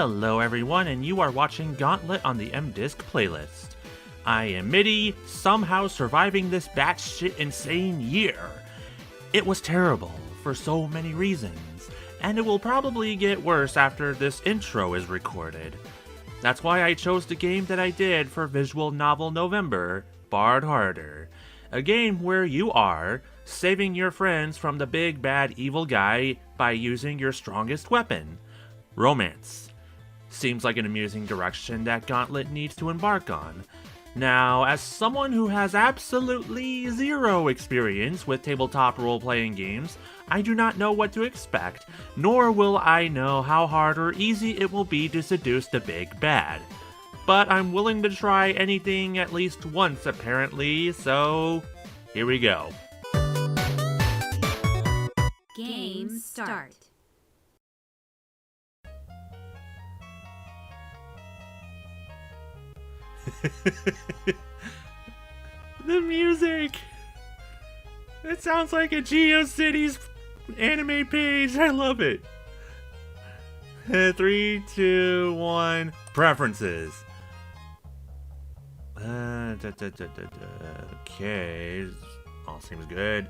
Hello everyone, and you are watching Gauntlet on the MDisk playlist. I am Mitty, somehow surviving this batshit insane year. It was terrible, for so many reasons, and it will probably get worse after this intro is recorded. That's why I chose the game that I did for Visual Novel November, Bard Harder. A game where you are saving your friends from the big bad evil guy by using your strongest weapon, romance. Seems like an amusing direction that Gauntlet needs to embark on. Now, as someone who has absolutely zero experience with tabletop role-playing games, I do not know what to expect, nor will I know how hard or easy it will be to seduce the big bad. But I'm willing to try anything at least once apparently, so here we go. Game start. The music! It sounds like a GeoCities anime page. I love it. 3, 2, 1. Preferences. Okay. All seems good.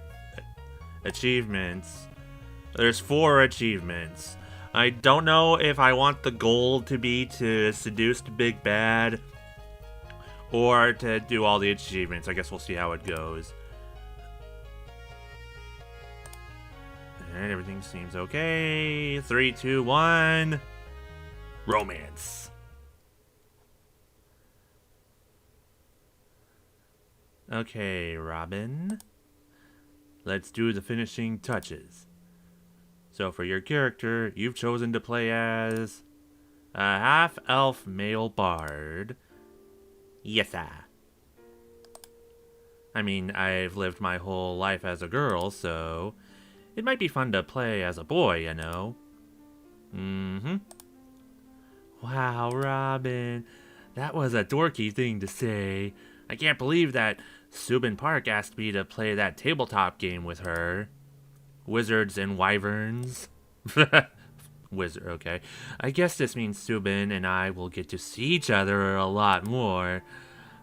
Achievements. There's 4 achievements. I don't know if I want the goal to be to seduce the big bad or to do all the achievements. I guess we'll see how it goes. And everything seems okay. 3, 2, 1. Romance. Okay, Robin. Let's do the finishing touches. So for your character, you've chosen to play as a half-elf male bard. Yes, I mean, I've lived my whole life as a girl, so it might be fun to play as a boy, you know. Wow, Robin. That was a dorky thing to say. I can't believe that Subin Park asked me to play that tabletop game with her. Wizards and Wyverns. Wizard, okay. I guess this means Subin and I will get to see each other a lot more.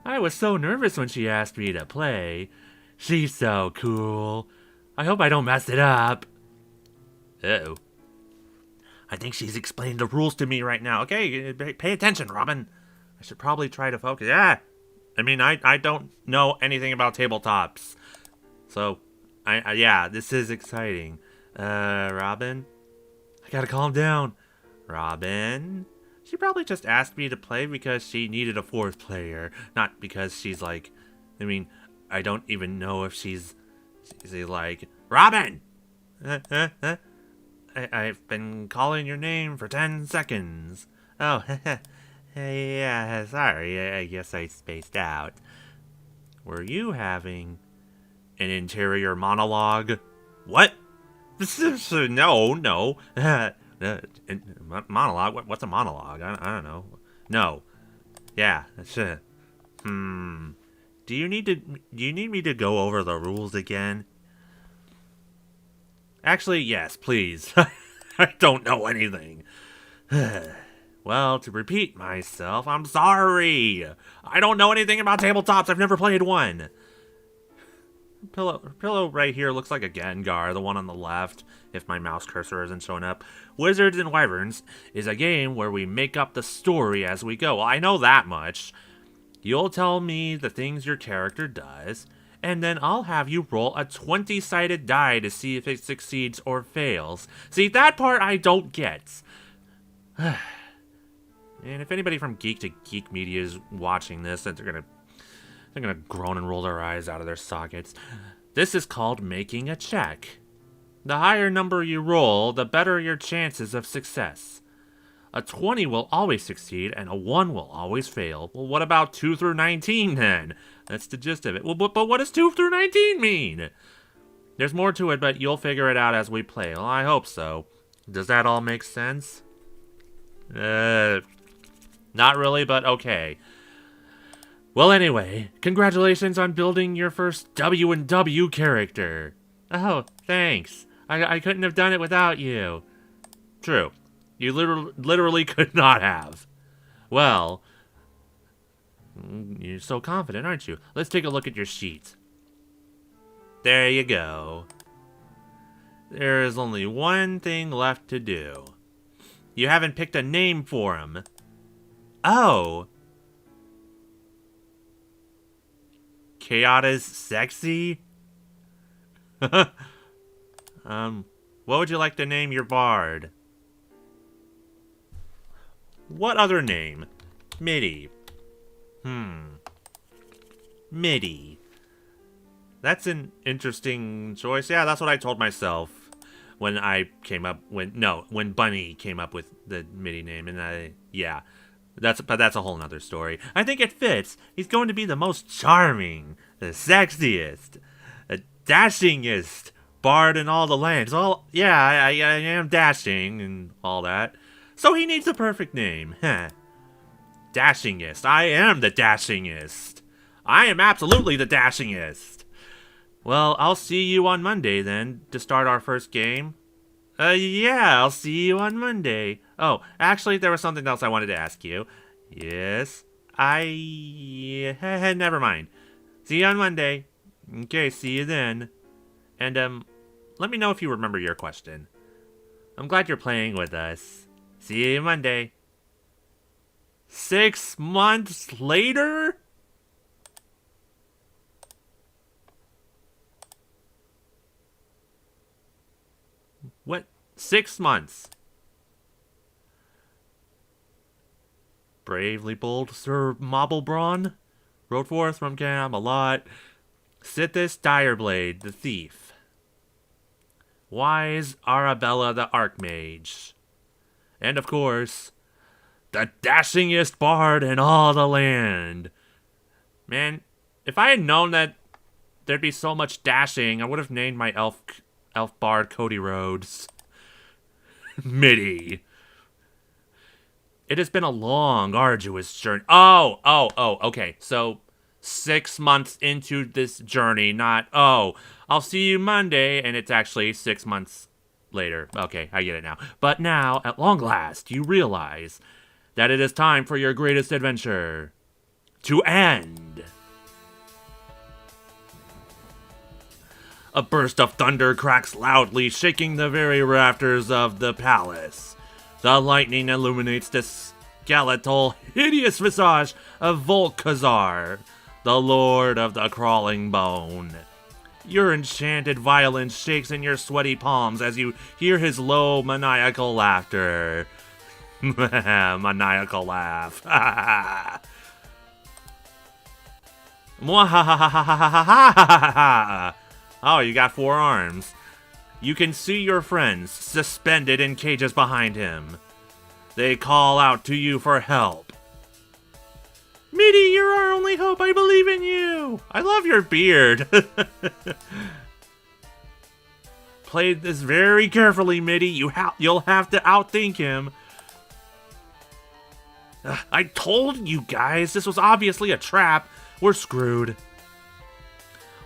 I was so nervous when she asked me to play. She's so cool. I hope I don't mess it up. Uh-oh. I think she's explaining the rules to me right now. Okay, pay attention, Robin. I should probably try to focus. Yeah. I mean, I don't know anything about tabletops. So, yeah, this is exciting. Robin? I gotta calm down. Robin? She probably just asked me to play because she needed a 4th player. Not because she's like... I mean, I don't even know if she's like... Robin! I've been calling your name for 10 seconds. Oh, yeah, sorry. I guess I spaced out. Were you having an interior monologue? What? No. Monologue? What's a monologue? I don't know. No. Yeah. Do you need me to go over the rules again? Actually, yes, please. I don't know anything. Well, to repeat myself, I'm sorry. I don't know anything about tabletops. I've never played one. Pillow right here looks like a Gengar, the one on the left, if my mouse cursor isn't showing up. Wizards and Wyverns is a game where we make up the story as we go. Well, I know that much. You'll tell me the things your character does, and then I'll have you roll a 20-sided die to see if it succeeds or fails. See, that part I don't get. And if anybody from Geek to Geek Media is watching this, they're gonna groan and roll their eyes out of their sockets. This is called making a check. The higher number you roll, the better your chances of success. A 20 will always succeed, and a 1 will always fail. Well, what about 2 through 19 then? That's the gist of it. Well, but what does 2 through 19 mean? There's more to it, but you'll figure it out as we play. Well, I hope so. Does that all make sense? Not really, but okay. Well, anyway, congratulations on building your first W&W character. Oh, thanks. I couldn't have done it without you. True. You literally could not have. Well, you're so confident, aren't you? Let's take a look at your sheet. There you go. There is only one thing left to do. You haven't picked a name for him. Oh. Chaota's sexy? What would you like to name your bard? What other name? Midi. Midi. That's an interesting choice. Yeah, that's what I told myself when when Bunny came up with the Midi name, and but that's a whole nother story. I think it fits. He's going to be the most charming, the sexiest, the dashingest bard in all the lands. I am dashing and all that. So he needs the perfect name. Dashingest. I am the dashingest. I am absolutely the dashingest. Well, I'll see you on Monday then to start our first game. I'll see you on Monday. Oh, actually, there was something else I wanted to ask you. Yes, never mind. See you on Monday. Okay, see you then. And, let me know if you remember your question. I'm glad you're playing with us. See you Monday. 6 months later? What? 6 months. Bravely bold Sir Mobblebrawn rode forth from Camelot. Sithis Direblade, the thief. Wise Arabella, the Archmage. And of course, the dashingest bard in all the land. Man, if I had known that there'd be so much dashing, I would have named my elf bard Cody Rhodes. Midi. It has been a long, arduous journey. Okay. So, 6 months into this journey, not, I'll see you Monday, and it's actually 6 months later. Okay, I get it now. But now, at long last, you realize that it is time for your greatest adventure to end. A burst of thunder cracks loudly, shaking the very rafters of the palace. The lightning illuminates the skeletal, hideous visage of Volkazar, the lord of the crawling bone. Your enchanted violence shakes in your sweaty palms as you hear his low, maniacal laughter. Maniacal laugh. Oh, you got 4 arms. You can see your friends suspended in cages behind him. They call out to you for help. Midi, you're our only hope. I believe in you. I love your beard. Play this very carefully, Midi. You'll have to outthink him. I told you guys, this was obviously a trap. We're screwed.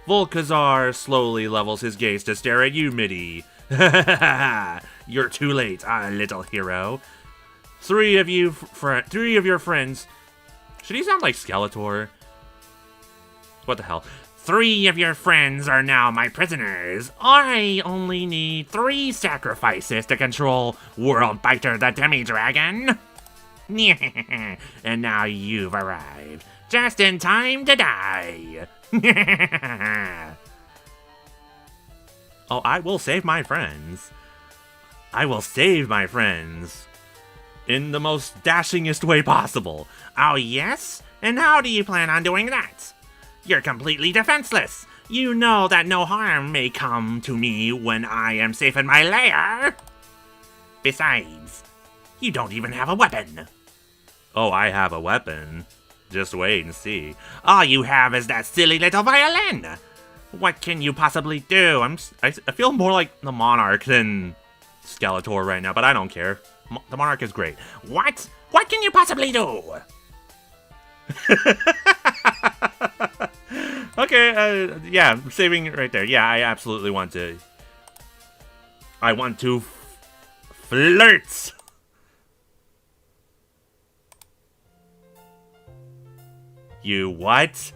Volkazar slowly levels his gaze to stare at you, Midi. You're too late, little hero. 3 of your friends. Should he sound like Skeletor? What the hell? 3 of your friends are now my prisoners. I only need 3 sacrifices to control Worldbiter the Demi-Dragon. And now you've arrived, just in time to die. Oh, I will save my friends. I will save my friends. In the most dashingest way possible. Oh, yes? And how do you plan on doing that? You're completely defenseless. You know that no harm may come to me when I am safe in my lair. Besides, you don't even have a weapon. Oh, I have a weapon. Just wait and see. All you have is that silly little violin. What can you possibly do? I feel more like the Monarch than Skeletor right now, but I don't care. The Monarch is great. What? What can you possibly do? Okay, yeah, saving it right there. Yeah, I absolutely want to. I want to flirt You what?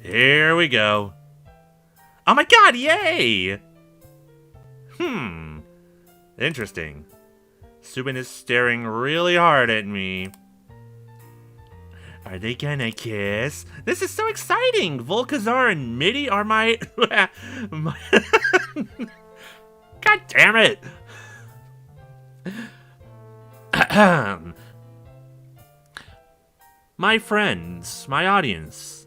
Here we go. Oh my god, yay! Interesting. Subin is staring really hard at me. Are they gonna kiss? This is so exciting! Volkazar and Mitty are my... God damn it! My friends, my audience,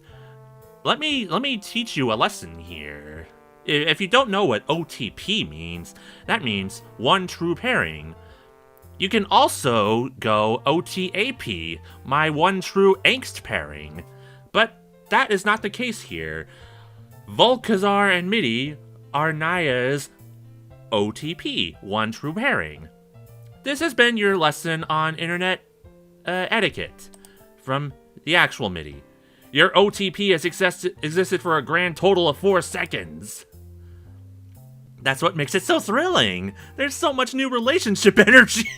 let me teach you a lesson here. If you don't know what OTP means, that means one true pairing. You can also go OTAP, my one true angst pairing. But that is not the case here. Volkazar and Mitty are Naya's OTP, one true pairing. This has been your lesson on internet etiquette from the actual Mitty. Your OTP has existed for a grand total of 4 seconds. That's what makes it so thrilling. There's so much new relationship energy.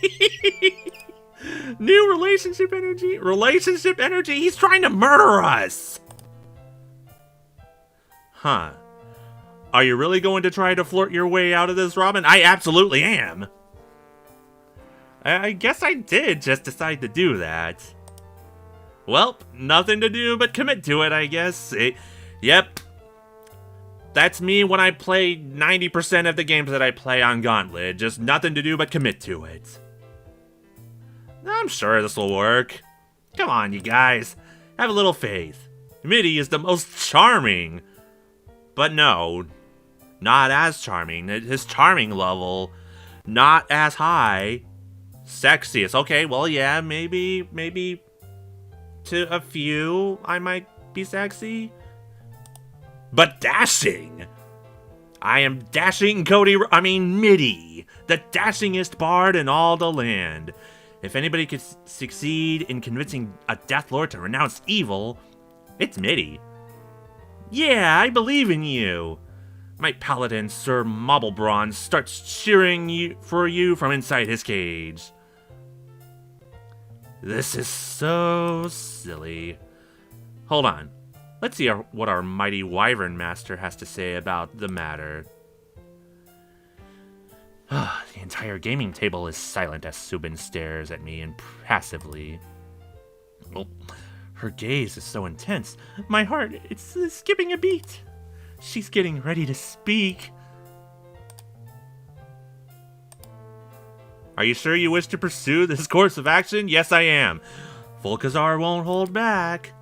New relationship energy? Relationship energy? He's trying to murder us. Huh. Are you really going to try to flirt your way out of this, Robin? I absolutely am. I guess I did just decide to do that. Well, nothing to do but commit to it, I guess. Yep. That's me when I play 90% of the games that I play on Gauntlet. Just nothing to do but commit to it. I'm sure this will work. Come on, you guys. Have a little faith. Mitty is the most charming. But no, not as charming. His charming level, not as high. Sexiest. Okay, well, yeah, maybe to a few I might be sexy. But dashing! I am dashing Mitty, the dashingest bard in all the land. If anybody could succeed in convincing a Death Lord to renounce evil, it's Mitty. Yeah, I believe in you. My paladin, Sir Mobblebronze, starts cheering for you from inside his cage. This is so silly. Hold on. Let's see what our mighty Wyvern Master has to say about the matter. The entire gaming table is silent as Subin stares at me impassively. Oh, her gaze is so intense. My heart, it's skipping a beat. She's getting ready to speak. Are you sure you wish to pursue this course of action? Yes, I am. Volkazar won't hold back.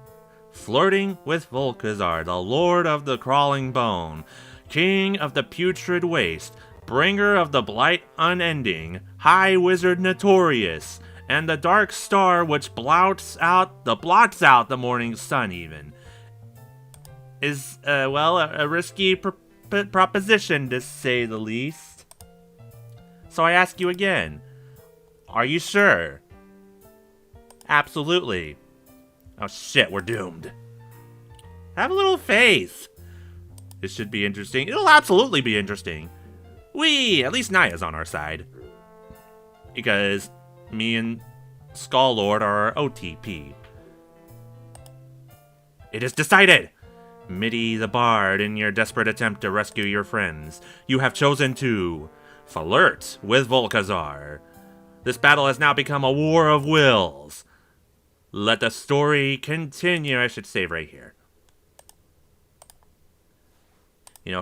Flirting with Volkazar, the Lord of the Crawling Bone, King of the Putrid Waste, Bringer of the Blight Unending, High Wizard Notorious, and the Dark Star which blots out the morning sun even. Is, a risky proposition to say the least. So I ask you again, are you sure? Absolutely. Oh shit, we're doomed. Have a little faith. This should be interesting. It'll absolutely be interesting. At least Naya's on our side. Because me and Skull Lord are our OTP. It is decided! Mitty the Bard, in your desperate attempt to rescue your friends, you have chosen to flirt with Volkazar. This battle has now become a war of wills. Let the story continue. I should save right here.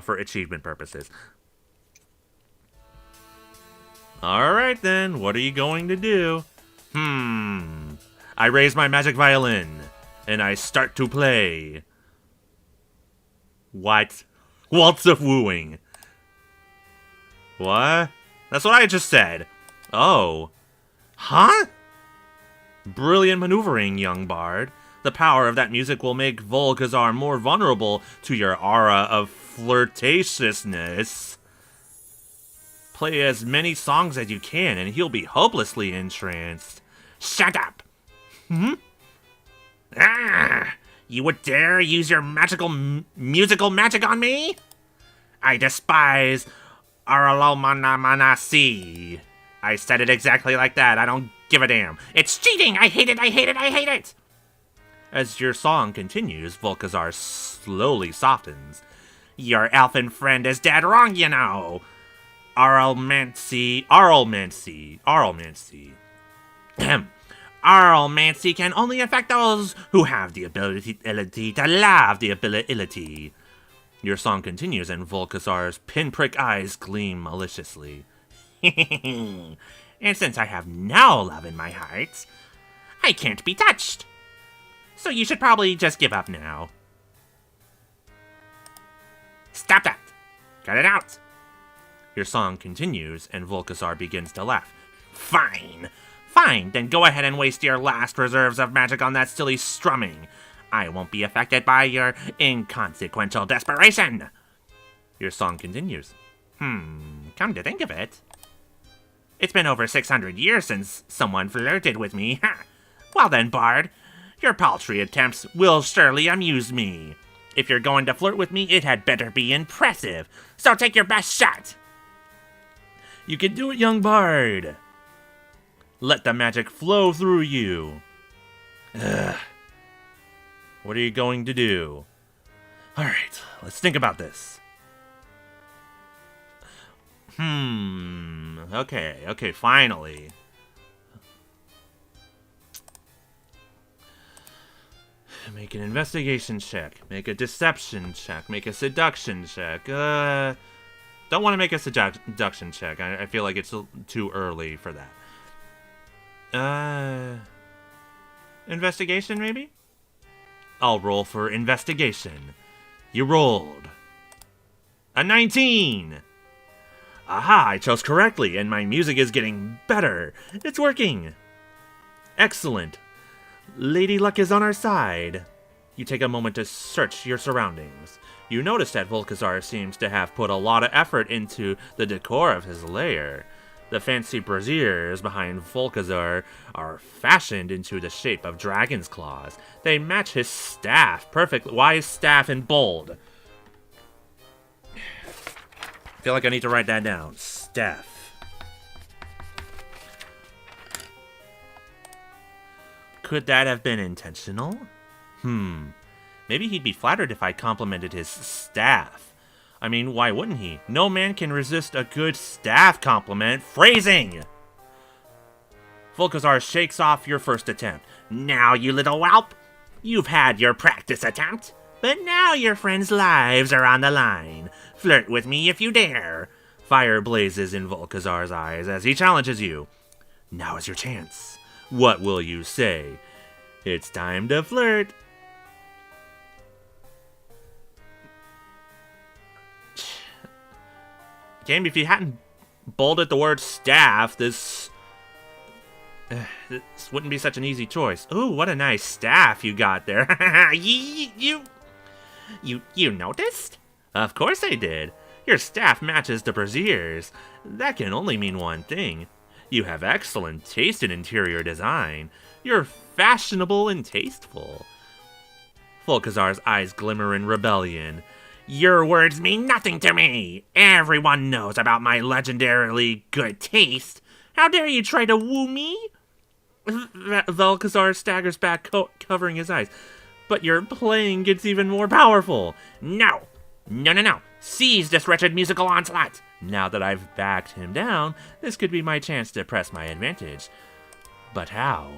For achievement purposes. Alright then, what are you going to do? I raise my magic violin, and I start to play. What? Waltz of Wooing. What? That's what I just said. Oh. Huh? Brilliant maneuvering, young bard. The power of that music will make Volkazar more vulnerable to your aura of flirtatiousness. Play as many songs as you can, and he'll be hopelessly entranced. Shut up! You would dare use your musical magic on me? I despise Aralomanamana. I said it exactly like that. I don't give a damn. It's cheating! I hate it, I hate it, I hate it! As your song continues, Volkazar slowly softens. Your elfin friend is dead wrong, you know. Arlmancy can only affect those who have the ability to love the ability. Your song continues and Volkazar's pinprick eyes gleam maliciously. And since I have no love in my heart, I can't be touched. So you should probably just give up now. Stop that! Cut it out! Your song continues, and Volkazar begins to laugh. Fine! Fine, then go ahead and waste your last reserves of magic on that silly strumming. I won't be affected by your inconsequential desperation! Your song continues. Come to think of it. It's been over 600 years since someone flirted with me. Well then, Bard, your paltry attempts will surely amuse me. If you're going to flirt with me, it had better be impressive. So take your best shot. You can do it, young Bard. Let the magic flow through you. Ugh. What are you going to do? Alright, let's think about this. Okay, finally. Make an investigation check. Make a deception check. Make a seduction check. Don't want to make a seduction check. I feel like it's too early for that. Investigation, maybe? I'll roll for investigation. You rolled a 19! Aha, I chose correctly, and my music is getting better. It's working. Excellent. Lady Luck is on our side. You take a moment to search your surroundings. You notice that Volkazar seems to have put a lot of effort into the decor of his lair. The fancy braziers behind Volkazar are fashioned into the shape of dragon's claws. They match his staff perfectly. Why is staff in bold? I feel like I need to write that down. Staff. Could that have been intentional? Maybe he'd be flattered if I complimented his staff. I mean, why wouldn't he? No man can resist a good staff compliment. Phrasing! Volkazar shakes off your first attempt. Now, you little whelp, you've had your practice attempt, but now your friends' lives are on the line. Flirt with me if you dare. Fire blazes in Volkazar's eyes as he challenges you. Now is your chance. What will you say? It's time to flirt. Game, if you hadn't bolded the word staff, this wouldn't be such an easy choice. Ooh, what a nice staff you got there. You noticed? Of course I did. Your staff matches the brazier's. That can only mean one thing. You have excellent taste in interior design. You're fashionable and tasteful. Volkazar's eyes glimmer in rebellion. Your words mean nothing to me. Everyone knows about my legendarily good taste. How dare you try to woo me? Volkazar staggers back, covering his eyes. But your playing gets even more powerful. No. Seize this wretched musical onslaught. Now that I've backed him down, this could be my chance to press my advantage. But how?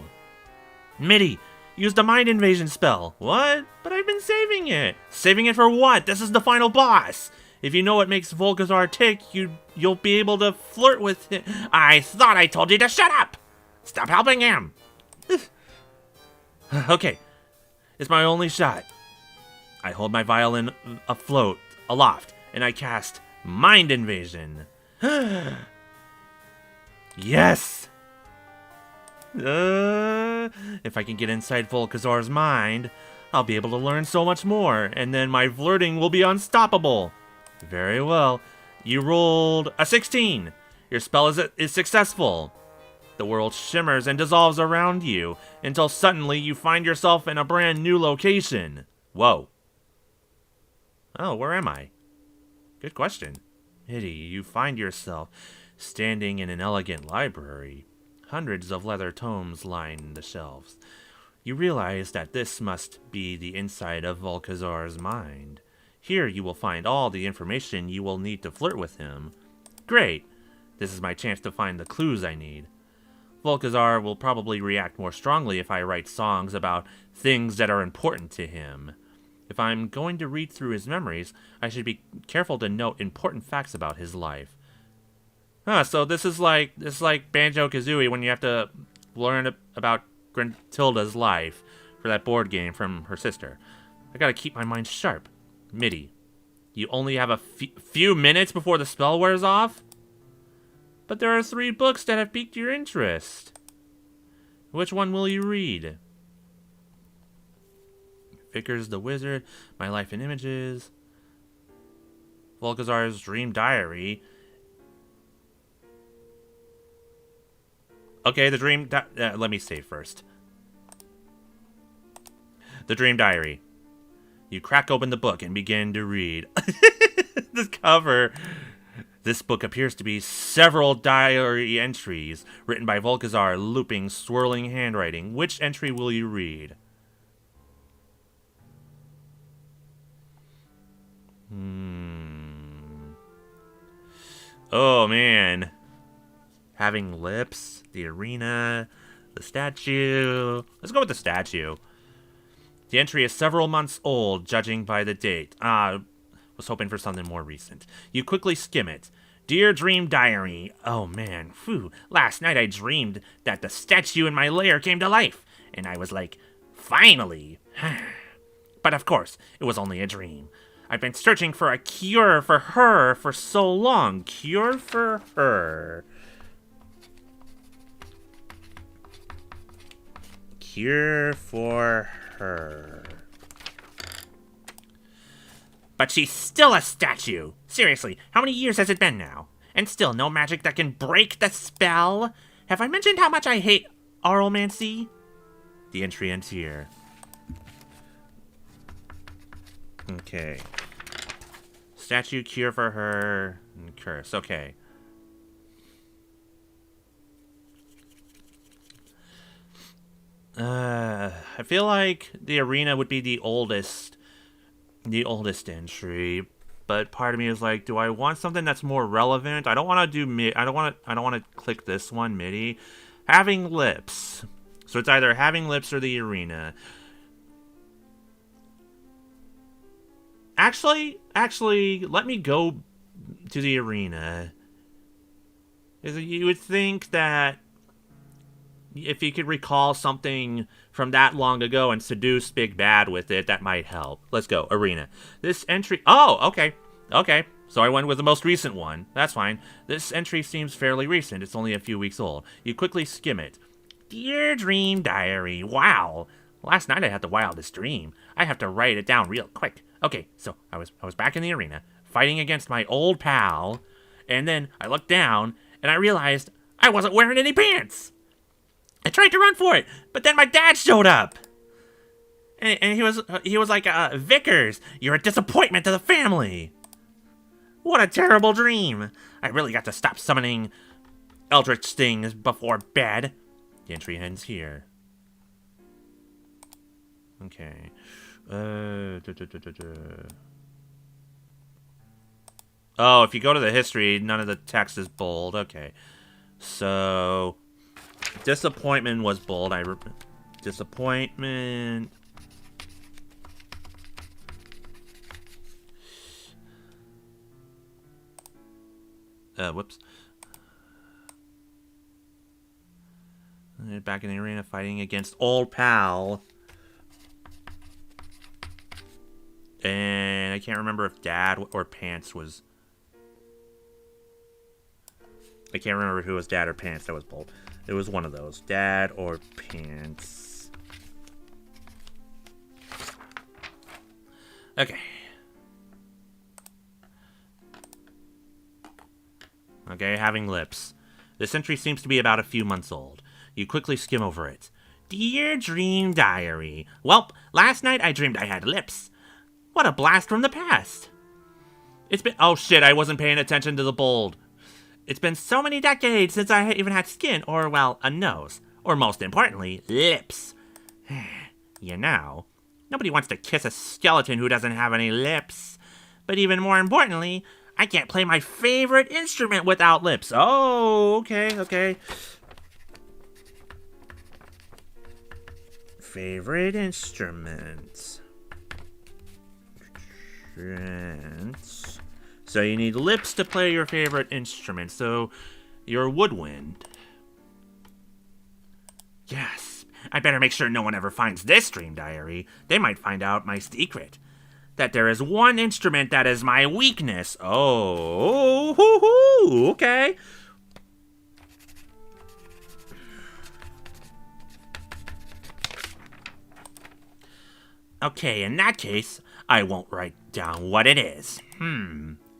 Midi, use the mind invasion spell. What? But I've been saving it. Saving it for what? This is the final boss. If you know what makes Volkazar tick, you'll be able to flirt with him. I thought I told you to shut up. Stop helping him. Okay, it's my only shot. I hold my violin aloft, and I cast Mind Invasion. Yes! If I can get inside Volkazar's mind, I'll be able to learn so much more, and then my flirting will be unstoppable. Very well. You rolled a 16. Your spell is successful. The world shimmers and dissolves around you, until suddenly you find yourself in a brand new location. Whoa. Oh, where am I? Good question. Hitty, you find yourself standing in an elegant library. Hundreds of leather tomes line the shelves. You realize that this must be the inside of Volkazar's mind. Here you will find all the information you will need to flirt with him. Great! This is my chance to find the clues I need. Volkazar will probably react more strongly if I write songs about things that are important to him. If I'm going to read through his memories, I should be careful to note important facts about his life. So this is like Banjo-Kazooie when you have to learn about Gruntilda's life for that board game from her sister. I gotta keep my mind sharp. MIDI. You only have a few minutes before the spell wears off? But there are 3 books that have piqued your interest. Which one will you read? Vickers the Wizard, My Life in Images, Volkazar's Dream Diary. Okay, the Dream let me save first. The Dream Diary. You crack open the book and begin to read. The cover. This book appears to be several diary entries written by Volkazar, looping, swirling handwriting. Which entry will you read? Oh, man. Having lips, the arena, the statue. Let's go with the statue. The entry is several months old, judging by the date. Was hoping for something more recent. You quickly skim it. Dear Dream Diary. Oh, man. Phew. Last night I dreamed that the statue in my lair came to life. And I was like, finally. But of course, it was only a dream. I've been searching for a cure for her for so long. Cure for her. Cure for her. But she's still a statue. Seriously, how many years has it been now? And still no magic that can break the spell? Have I mentioned how much I hate aromancy? The entry ends here. Okay. Statue, cure for her, and curse. Okay. I feel like the arena would be the oldest entry, but part of me is like, do I want something that's more relevant? I don't want to do I don't want to click this one, MIDI. Having lips. So it's either having lips or the arena. Actually, let me go to the arena. You would think that if you could recall something from that long ago and seduce Big Bad with it, that might help. Let's go, arena. This entry... Oh, okay. Okay, so I went with the most recent one. That's fine. This entry seems fairly recent. It's only a few weeks old. You quickly skim it. Dear Dream Diary. Wow. Last night I had the wildest dream. I have to write it down real quick. Okay, so I was back in the arena, fighting against my old pal, and then I looked down, and I realized I wasn't wearing any pants. I tried to run for it, but then my dad showed up. And he was like, Vickers, you're a disappointment to the family. What a terrible dream. I really got to stop summoning eldritch things before bed. The entry ends here. Okay. Oh, if you go to the history, none of the text is bold. Okay. So, disappointment was bold. Disappointment. Whoops. Back in the arena fighting against old pal. And I can't remember if dad or pants was... I can't remember who was dad or pants. That was bold. It was one of those. Dad or pants. Okay. Okay, having lips. This entry seems to be about a few months old. You quickly skim over it. Dear Dream Diary. Welp, last night I dreamed I had lips. What a blast from the past. It's been... Oh shit, I wasn't paying attention to the bold. It's been so many decades since I even had skin, or, well, a nose. Or most importantly, lips. You know, nobody wants to kiss a skeleton who doesn't have any lips. But even more importantly, I can't play my favorite instrument without lips. Oh, okay. Favorite instrument. So you need lips to play your favorite instrument. So your woodwind. Yes, I better make sure no one ever finds this dream diary. They might find out my secret. That there is one instrument that is my weakness. Oh, okay. Okay, in that case, I won't write down what it is.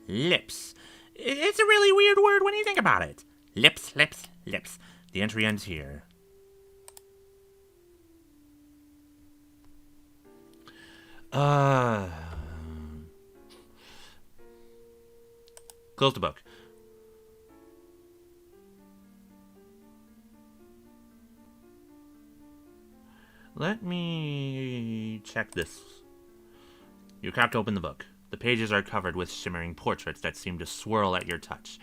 Lips. It's a really weird word when you think about it. Lips. The entry ends here. Close the book. Let me check this. You cracked open the book. The pages are covered with shimmering portraits that seem to swirl at your touch.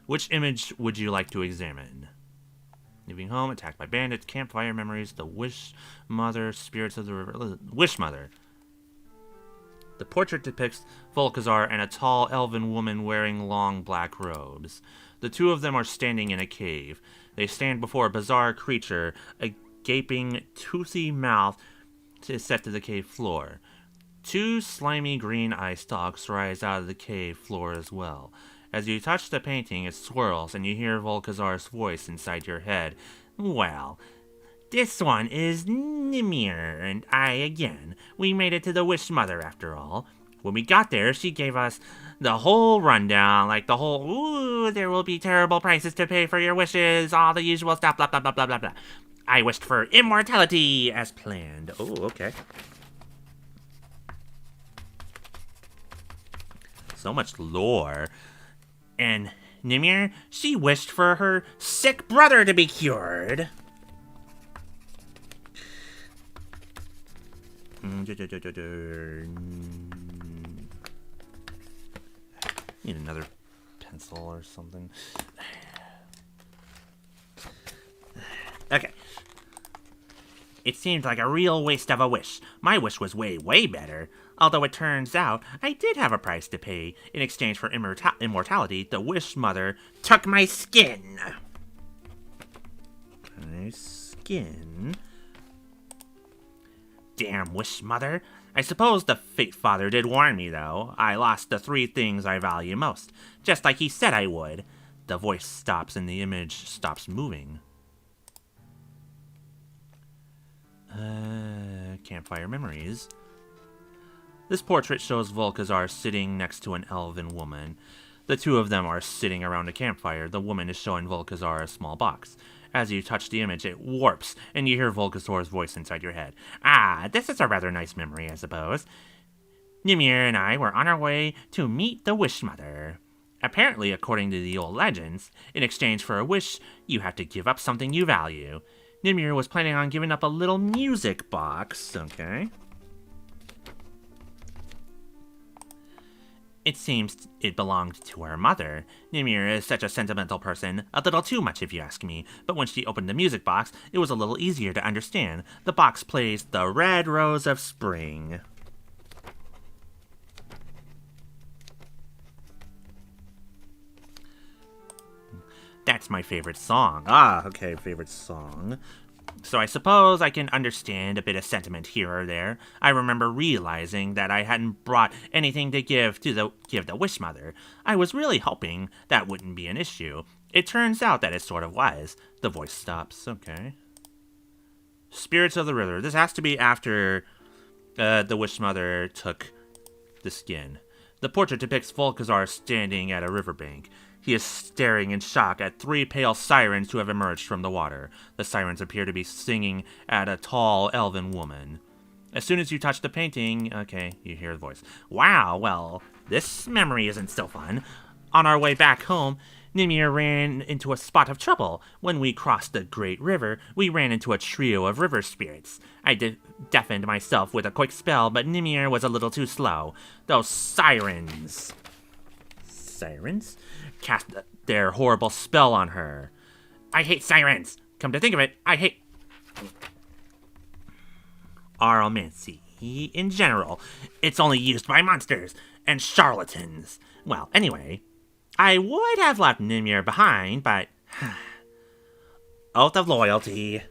Which image would you like to examine? Leaving home, attacked by bandits, campfire memories, the Wish Mother, spirits of the river. Wish Mother. The portrait depicts Volkazar and a tall elven woman wearing long black robes. The two of them are standing in a cave. They stand before a bizarre creature, a gaping, toothy mouth is set to the cave floor. Two slimy green eye stalks rise out of the cave floor as well. As you touch the painting, it swirls, and you hear Volkazar's voice inside your head. Well, this one is Nimir, and I again. We made it to the Wish Mother after all. When we got there, she gave us the whole rundown, like the whole, ooh, there will be terrible prices to pay for your wishes, all the usual stuff, blah, blah, blah, blah, blah, blah. I wished for immortality as planned. Oh, okay. So much lore. And Nimir, she wished for her sick brother to be cured. Need another pencil or something. Okay. It seemed like a real waste of a wish. My wish was way, way better. Although it turns out I did have a price to pay. In exchange for immortality, the Wish Mother took my skin. My skin? Damn Wish Mother. I suppose the Fate Father did warn me, though. I lost the 3 things I value most, just like he said I would. The voice stops and the image stops moving. Campfire memories. This portrait shows Volkazar sitting next to an elven woman. The two of them are sitting around a campfire. The woman is showing Volkazar a small box. As you touch the image, it warps, and you hear Volkazar's voice inside your head. Ah, this is a rather nice memory, I suppose. Nimir and I were on our way to meet the Wish Mother. Apparently, according to the old legends, in exchange for a wish, you have to give up something you value. Nimir was planning on giving up a little music box, okay? It seems it belonged to her mother. Nimir is such a sentimental person, a little too much if you ask me, but when she opened the music box, it was a little easier to understand. The box plays The Red Rose of Spring. That's my favorite song. Ah, okay, favorite song. So I suppose I can understand a bit of sentiment here or there. I remember realizing that I hadn't brought anything to give the Wish Mother. I was really hoping that wouldn't be an issue. It turns out that it sort of was. The voice stops. Okay. Spirits of the River. This has to be after the Wish Mother took the skin. The portrait depicts Volkazar standing at a riverbank. He is staring in shock at 3 pale sirens who have emerged from the water. The sirens appear to be singing at a tall elven woman. As soon as you touch the painting, okay, you hear the voice. Wow, well, this memory isn't so fun. On our way back home, Nimir ran into a spot of trouble. When we crossed the great river, we ran into a trio of river spirits. I deafened myself with a quick spell, but Nimir was a little too slow. Those sirens cast their horrible spell on her. I hate sirens. Come to think of it, I hate aromancy in general. It's only used by monsters and charlatans. Well, anyway, I would have left Nimir behind, but oath of loyalty.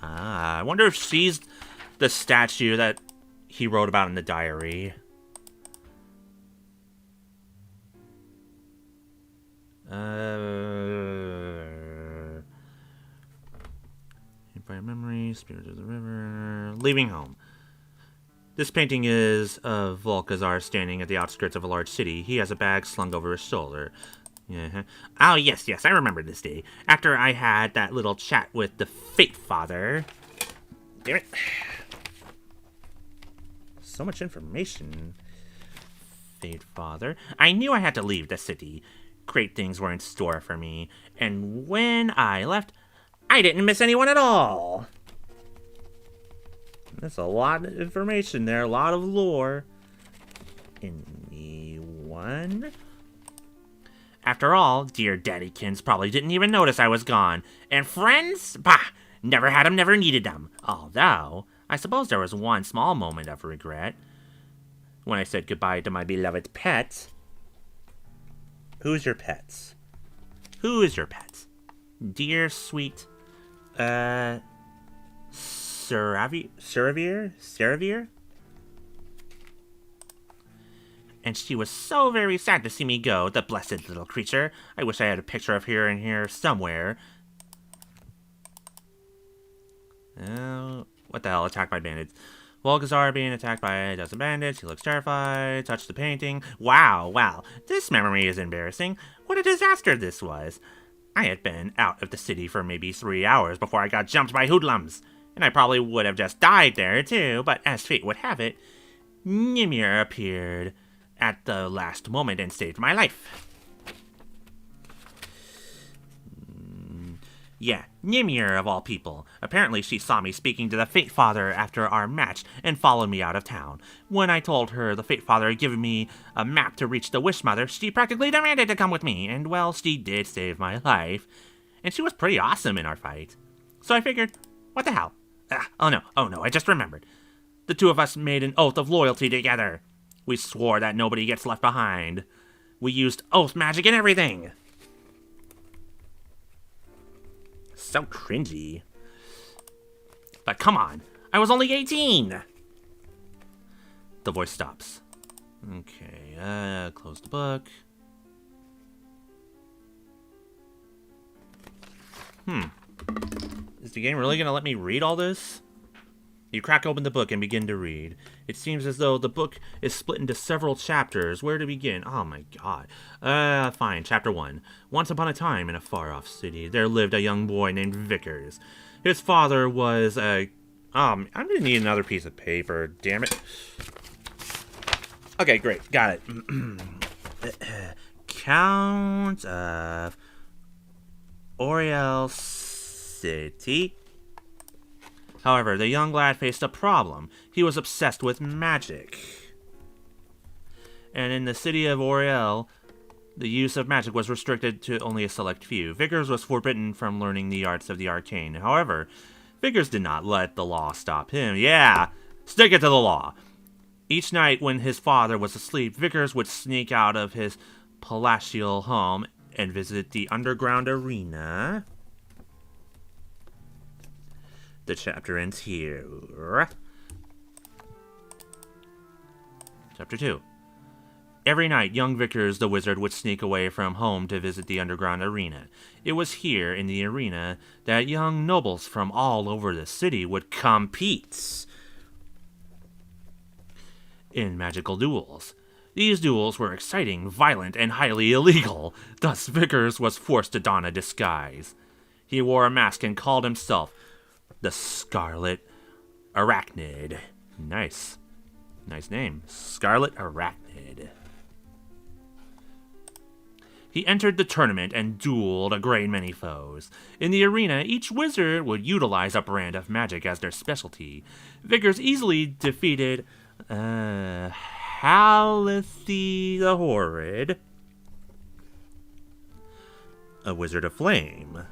I wonder if she's the statue that he wrote about in the diary. By memory, Spirit of the River, leaving home. This painting is of Volkazar standing at the outskirts of a large city. He has a bag slung over his shoulder. Oh, yes, I remember this day. After I had that little chat with the Fate Father. Damn it. So much information. Fate Father. I knew I had to leave the city. Great things were in store for me. And when I left, I didn't miss anyone at all. That's a lot of information there, a lot of lore. Anyone? After all, dear Daddykins probably didn't even notice I was gone. And friends? Bah! Never had them, never needed them. Although, I suppose there was one small moment of regret. When I said goodbye to my beloved pets. Who's your pets? Who is your pets? Dear, sweet, Seravir? And she was so very sad to see me go, the blessed little creature. I wish I had a picture of her in here somewhere. What the hell? Attacked by bandits. Volkazar being attacked by a dozen bandits. He looks terrified. Touched the painting. Wow. This memory is embarrassing. What a disaster this was. I had been out of the city for maybe 3 hours before I got jumped by hoodlums. And I probably would have just died there too, but as fate would have it, Nimir appeared at the last moment and saved my life. Yeah, Nimir of all people. Apparently she saw me speaking to the Fate Father after our match and followed me out of town. When I told her the Fate Father had given me a map to reach the Wish Mother, she practically demanded to come with me, and well, she did save my life. And she was pretty awesome in our fight. So I figured, what the hell? Oh no, I just remembered. The two of us made an oath of loyalty together. We swore that nobody gets left behind. We used oath magic and everything. So cringy. But come on, I was only 18! The voice stops. Okay, close the book. Is the game really gonna let me read all this? You crack open the book and begin to read. It seems as though the book is split into several chapters. Where to begin? Oh my god. Fine. Chapter 1. Once upon a time in a far-off city, there lived a young boy named Vickers. His father was a... I'm gonna need another piece of paper. Damn it. Okay, great. Got it. Count of Oriel City. However, the young lad faced a problem. He was obsessed with magic. And in the city of Oriel, the use of magic was restricted to only a select few. Vickers was forbidden from learning the arts of the arcane. However, Vickers did not let the law stop him. Yeah, stick it to the law. Each night when his father was asleep, Vickers would sneak out of his palatial home and visit the underground arena. The chapter ends here. Chapter 2. Every night, young Vickers the wizard would sneak away from home to visit the underground arena. It was here, in the arena, that young nobles from all over the city would compete in magical duels. These duels were exciting, violent, and highly illegal. Thus, Vickers was forced to don a disguise. He wore a mask and called himself the Scarlet Arachnid. Nice. Nice name. Scarlet Arachnid. He entered the tournament and dueled a great many foes. In the arena, each wizard would utilize a brand of magic as their specialty. Vickers easily defeated Halathi the Horrid, a wizard of flame.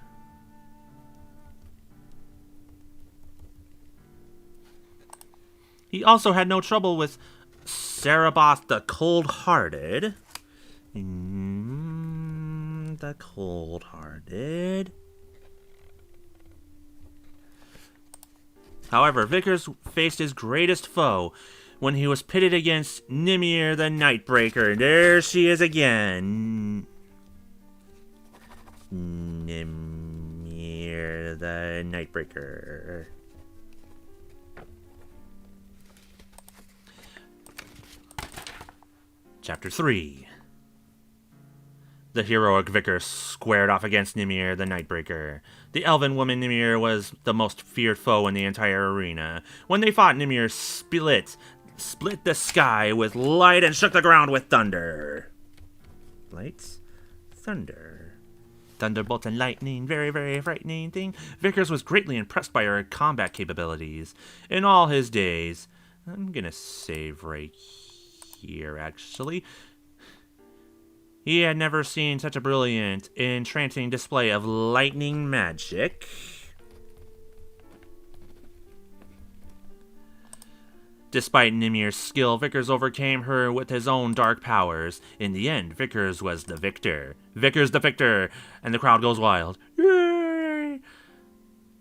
He also had no trouble with Saraboth the Cold-Hearted. The Cold-Hearted. However, Vickers faced his greatest foe when he was pitted against Nimir the Nightbreaker. There she is again. Nimir the Nightbreaker. Chapter 3. The heroic Vickers squared off against Nimir the Nightbreaker. The elven woman Nimir was the most feared foe in the entire arena. When they fought, Nimir split the sky with light and shook the ground with thunder. Lights? Thunder. Thunderbolt and lightning, very, very frightening thing. Vickers was greatly impressed by her combat capabilities. In all his days, I'm gonna save right here, actually. He had never seen such a brilliant, entrancing display of lightning magic. Despite Nimir's skill, Vickers overcame her with his own dark powers. In the end, Vickers was the victor. Vickers the victor! And the crowd goes wild. Yay!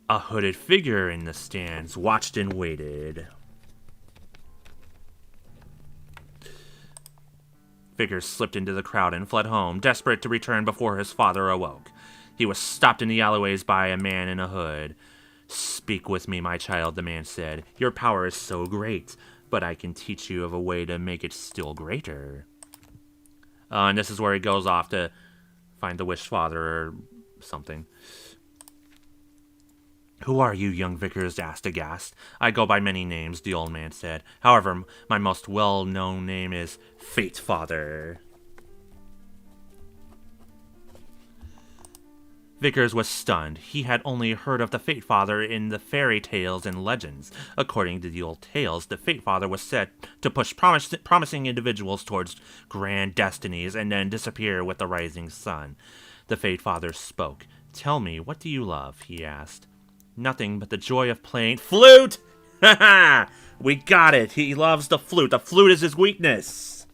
A hooded figure in the stands watched and waited. Vickers slipped into the crowd and fled home, desperate to return before his father awoke. He was stopped in the alleyways by a man in a hood. "Speak with me, my child," the man said. "Your power is so great, but I can teach you of a way to make it still greater." And this is where he goes off to find the wished father or something. "Who are you?" young Vickers asked aghast. "I go by many names," the old man said. "However, my most well-known name is Fate Father." Vickers was stunned. He had only heard of the Fate Father in the fairy tales and legends. According to the old tales, the Fate Father was said to push promising individuals towards grand destinies and then disappear with the rising sun. The Fate Father spoke. "Tell me, what do you love?" he asked. "Nothing but the joy of playing flute." Ha ha! We got it. He loves the flute. The flute is his weakness.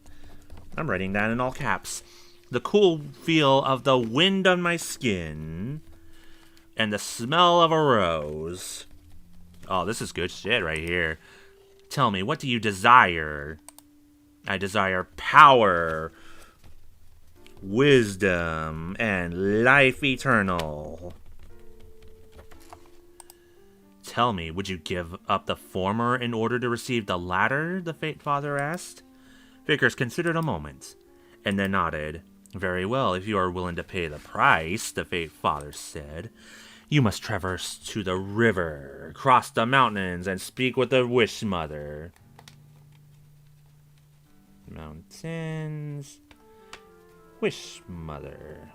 I'm writing that in all caps. "The cool feel of the wind on my skin and the smell of a rose." Oh, this is good shit right here. "Tell me, what do you desire?" "I desire power, wisdom, and life eternal." "Tell me, would you give up the former in order to receive the latter?" the Fate Father asked. Vickers considered a moment, and then nodded. "Very well, if you are willing to pay the price," the Fate Father said. "You must traverse to the river, cross the mountains, and speak with the Wish Mother." Mountains. Wish Mother.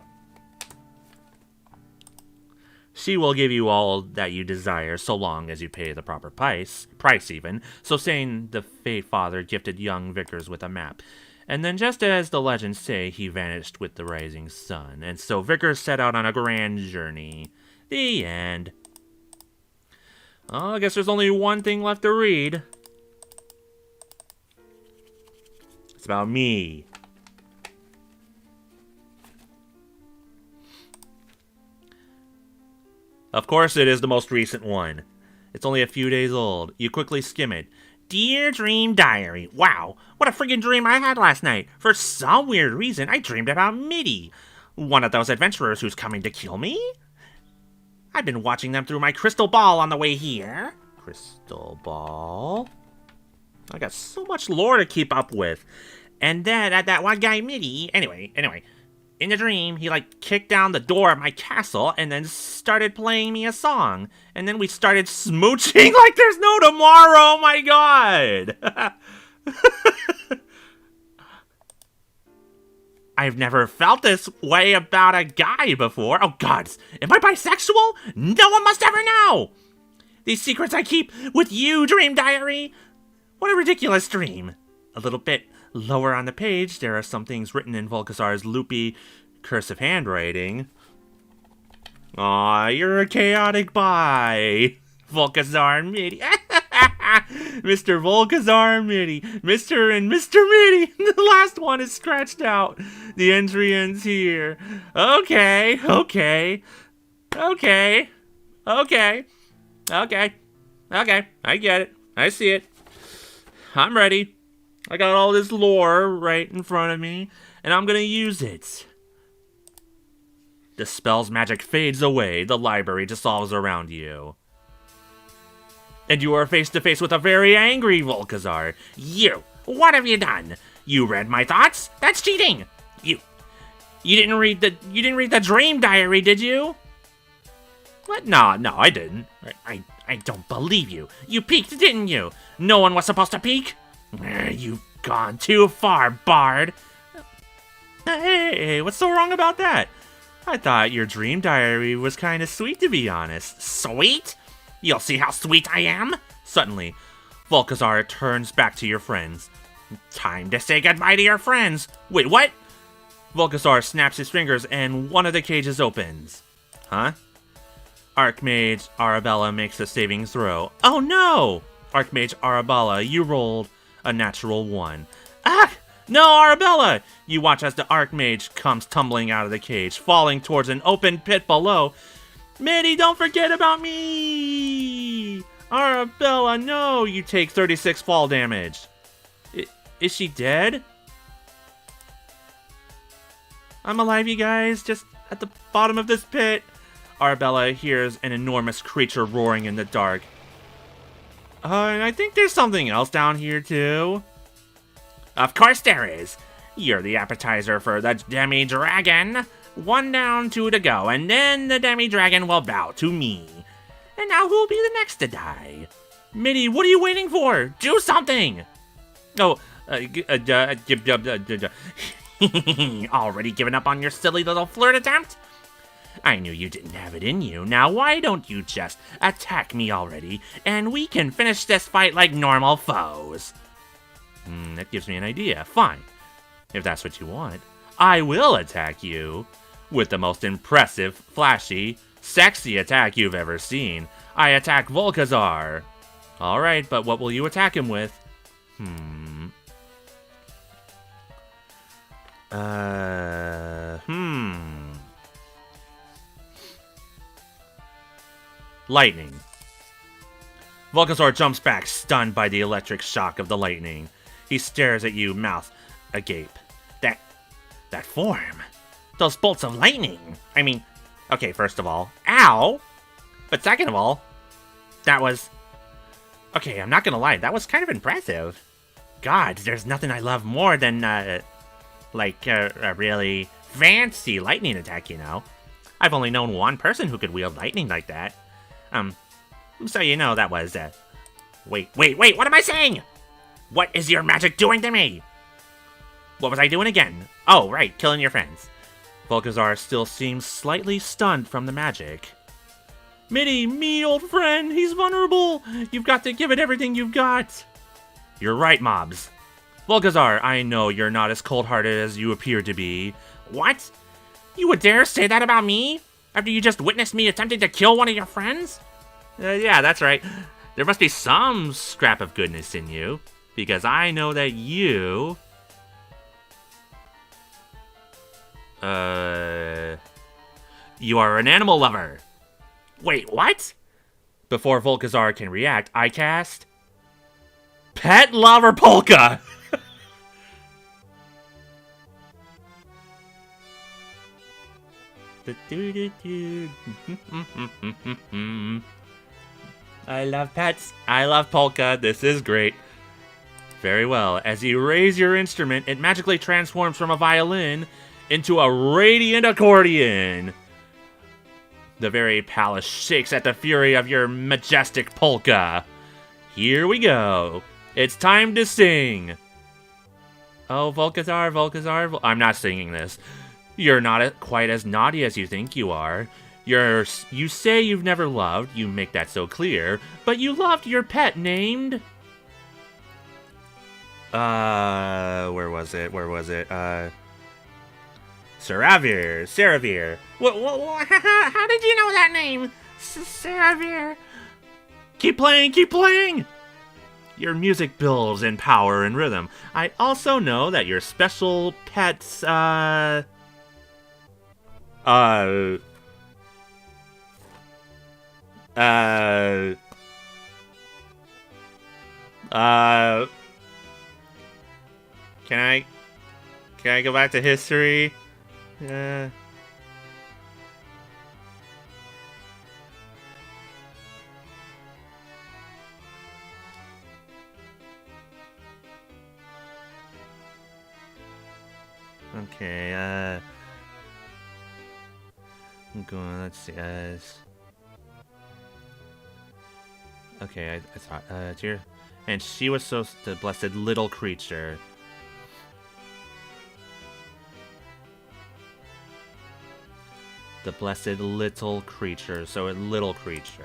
"She will give you all that you desire, so long as you pay the proper price even." So saying, the Fate Father gifted young Vickers with a map. And then, just as the legends say, he vanished with the rising sun. And so Vickers set out on a grand journey. The end. Oh, I guess there's only one thing left to read. It's about me. Of course, it is the most recent one. It's only a few days old. You quickly skim it. "Dear Dream Diary. Wow, what a friggin' dream I had last night. For some weird reason, I dreamed about Mitty. One of those adventurers who's coming to kill me? I've been watching them through my crystal ball on the way here." Crystal ball? I got so much lore to keep up with. "And then that one guy, Mitty. Anyway. In the dream, he kicked down the door of my castle and then started playing me a song. And then we started smooching like there's no tomorrow. Oh my god. I've never felt this way about a guy before. Oh, God. Am I bisexual? No one must ever know. These secrets I keep with you, Dream Diary. What a ridiculous dream. A little bit lower on the page, there are some things written in Volkazar's loopy, cursive handwriting. Aw, you're a chaotic bi. Volkazar Mitty. Mr. Volkazar Mitty. Mr. and Mr. Mitty. The last one is scratched out. The entry ends here. Okay. I get it. I see it. I'm ready. I got all this lore right in front of me, and I'm gonna use it. The spell's magic fades away. The library dissolves around you. And you are face to face with a very angry Volkazar. You! What have you done? You read my thoughts? That's cheating! You didn't read the dream diary, did you? What? No, I didn't. I don't believe you. You peeked, didn't you? No one was supposed to peek? You've gone too far, Bard. Hey, what's so wrong about that? I thought your dream diary was kind of sweet, to be honest. Sweet? You'll see how sweet I am. Suddenly, Volkazar turns back to your friends. Time to say goodbye to your friends. Wait, what? Volkazar snaps his fingers and one of the cages opens. Huh? Archmage Arabella makes a saving throw. Oh no! Archmage Arabella, you rolled a natural 1. Ah! No, Arabella! You watch as the Archmage comes tumbling out of the cage, falling towards an open pit below. Mitty, don't forget about me! Arabella, no! You take 36 fall damage. Is she dead? I'm alive, you guys, just at the bottom of this pit. Arabella hears an enormous creature roaring in the dark. And I think there's something else down here, too. Of course there is. You're the appetizer for the demi-dragon. 1 down, 2 to go, and then the demi-dragon will bow to me. And now who'll be the next to die? Mitty, what are you waiting for? Do something! Oh, already given up on your silly little flirt attempt? I knew you didn't have it in you. Now why don't you just attack me already, and we can finish this fight like normal foes? That gives me an idea. Fine. If that's what you want, I will attack you. With the most impressive, flashy, sexy attack you've ever seen. I attack Volkazar. Alright, but what will you attack him with? Lightning. Volkazar jumps back, stunned by the electric shock of the lightning. He stares at you, mouth agape. That form. Those bolts of lightning. I mean, okay, first of all, ow! But second of all, that was... Okay, I'm not gonna lie, that was kind of impressive. God, there's nothing I love more than, a really fancy lightning attack, you know? I've only known one person who could wield lightning like that. So you know that was, Wait, what am I saying? What is your magic doing to me? What was I doing again? Oh, right, killing your friends. Volkazar still seems slightly stunned from the magic. Mitty, me old friend, he's vulnerable. You've got to give it everything you've got. You're right, mobs. Volkazar, I know you're not as cold-hearted as you appear to be. What? You would dare say that about me? After you just witnessed me attempting to kill one of your friends? Yeah, that's right. There must be some scrap of goodness in you. Because I know that you... You are an animal lover. Wait, what? Before Volkazar can react, I cast... Pet Lover Polka! I love pets. I love polka. This is great. Very well. As you raise your instrument, it magically transforms from a violin into a radiant accordion. The very palace shakes at the fury of your majestic polka. Here we go. It's time to sing. Oh, Volkazar, I'm not singing this. You're not quite as naughty as you think you are. You say you've never loved, you make that so clear, but you loved your pet named... where was it? Saravir. How did you know that name? Saravir. Keep playing! Your music builds in power and rhythm. I also know that your special pet's, can I go back to history? Okay, I'm going, let's see, okay, I thought, it's here. And she was the blessed little creature. The blessed little creature, so a little creature.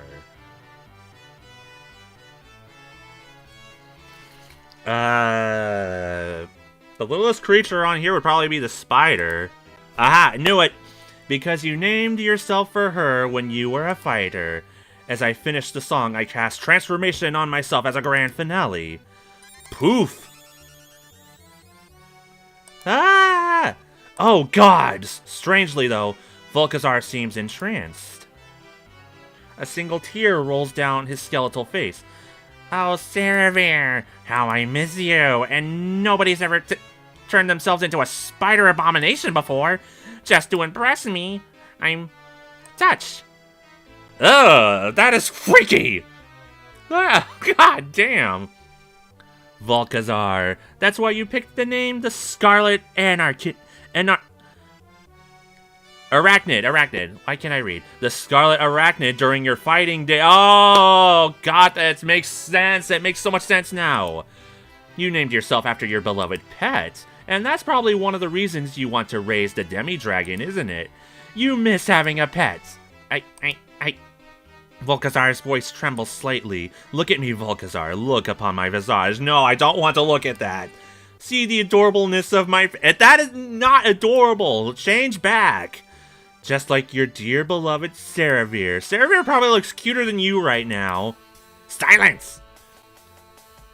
The littlest creature on here would probably be the spider. Aha, knew it! Because you named yourself for her when you were a fighter. As I finished the song, I cast transformation on myself as a grand finale. Poof! Ah! Oh, God! Strangely, though, Volkazar seems entranced. A single tear rolls down his skeletal face. Oh, Saravir, how I miss you, and nobody's ever turned themselves into a spider abomination before. Just to impress me, I'm touched. Ugh, that is freaky! Ah, God damn! Volkazar, that's why you picked the name the Scarlet Arachnid. Why can't I read? The Scarlet Arachnid during your fighting day. Oh, God, that makes sense. That makes so much sense now. You named yourself after your beloved pet, and that's probably one of the reasons you want to raise the demi-dragon, isn't it? You miss having a pet. Volkazar's voice trembles slightly. Look at me, Volkazar. Look upon my visage. No, I don't want to look at that. See the adorableness of my... That is not adorable. Change back. Just like your dear beloved Saravir. Saravir probably looks cuter than you right now. Silence!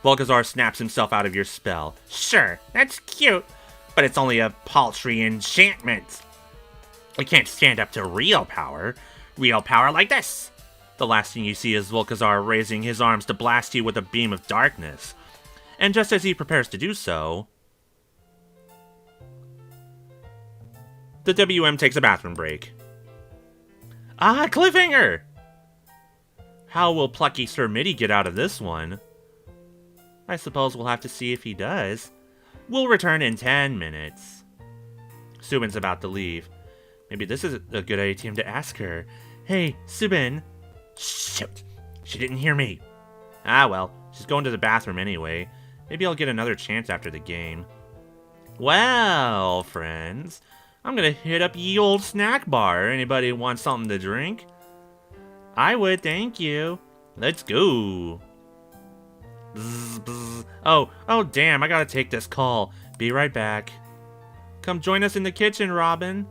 Volkazar snaps himself out of your spell. Sure, that's cute, but it's only a paltry enchantment. It can't stand up to real power. Real power like this. The last thing you see is Volkazar raising his arms to blast you with a beam of darkness. And just as he prepares to do so, the WM takes a bathroom break. Ah, cliffhanger! How will plucky Sir Mitty get out of this one? I suppose we'll have to see if he does. We'll return in 10 minutes. Subin's about to leave. Maybe this is a good idea to ask her. Hey, Subin. Shoot, she didn't hear me. Ah well, she's going to the bathroom anyway. Maybe I'll get another chance after the game. Well, friends, I'm gonna hit up ye old snack bar. Anybody want something to drink? I would, thank you. Let's go. Bzz, bzz. Oh damn, I gotta take this call. Be right back. Come join us in the kitchen, Robin.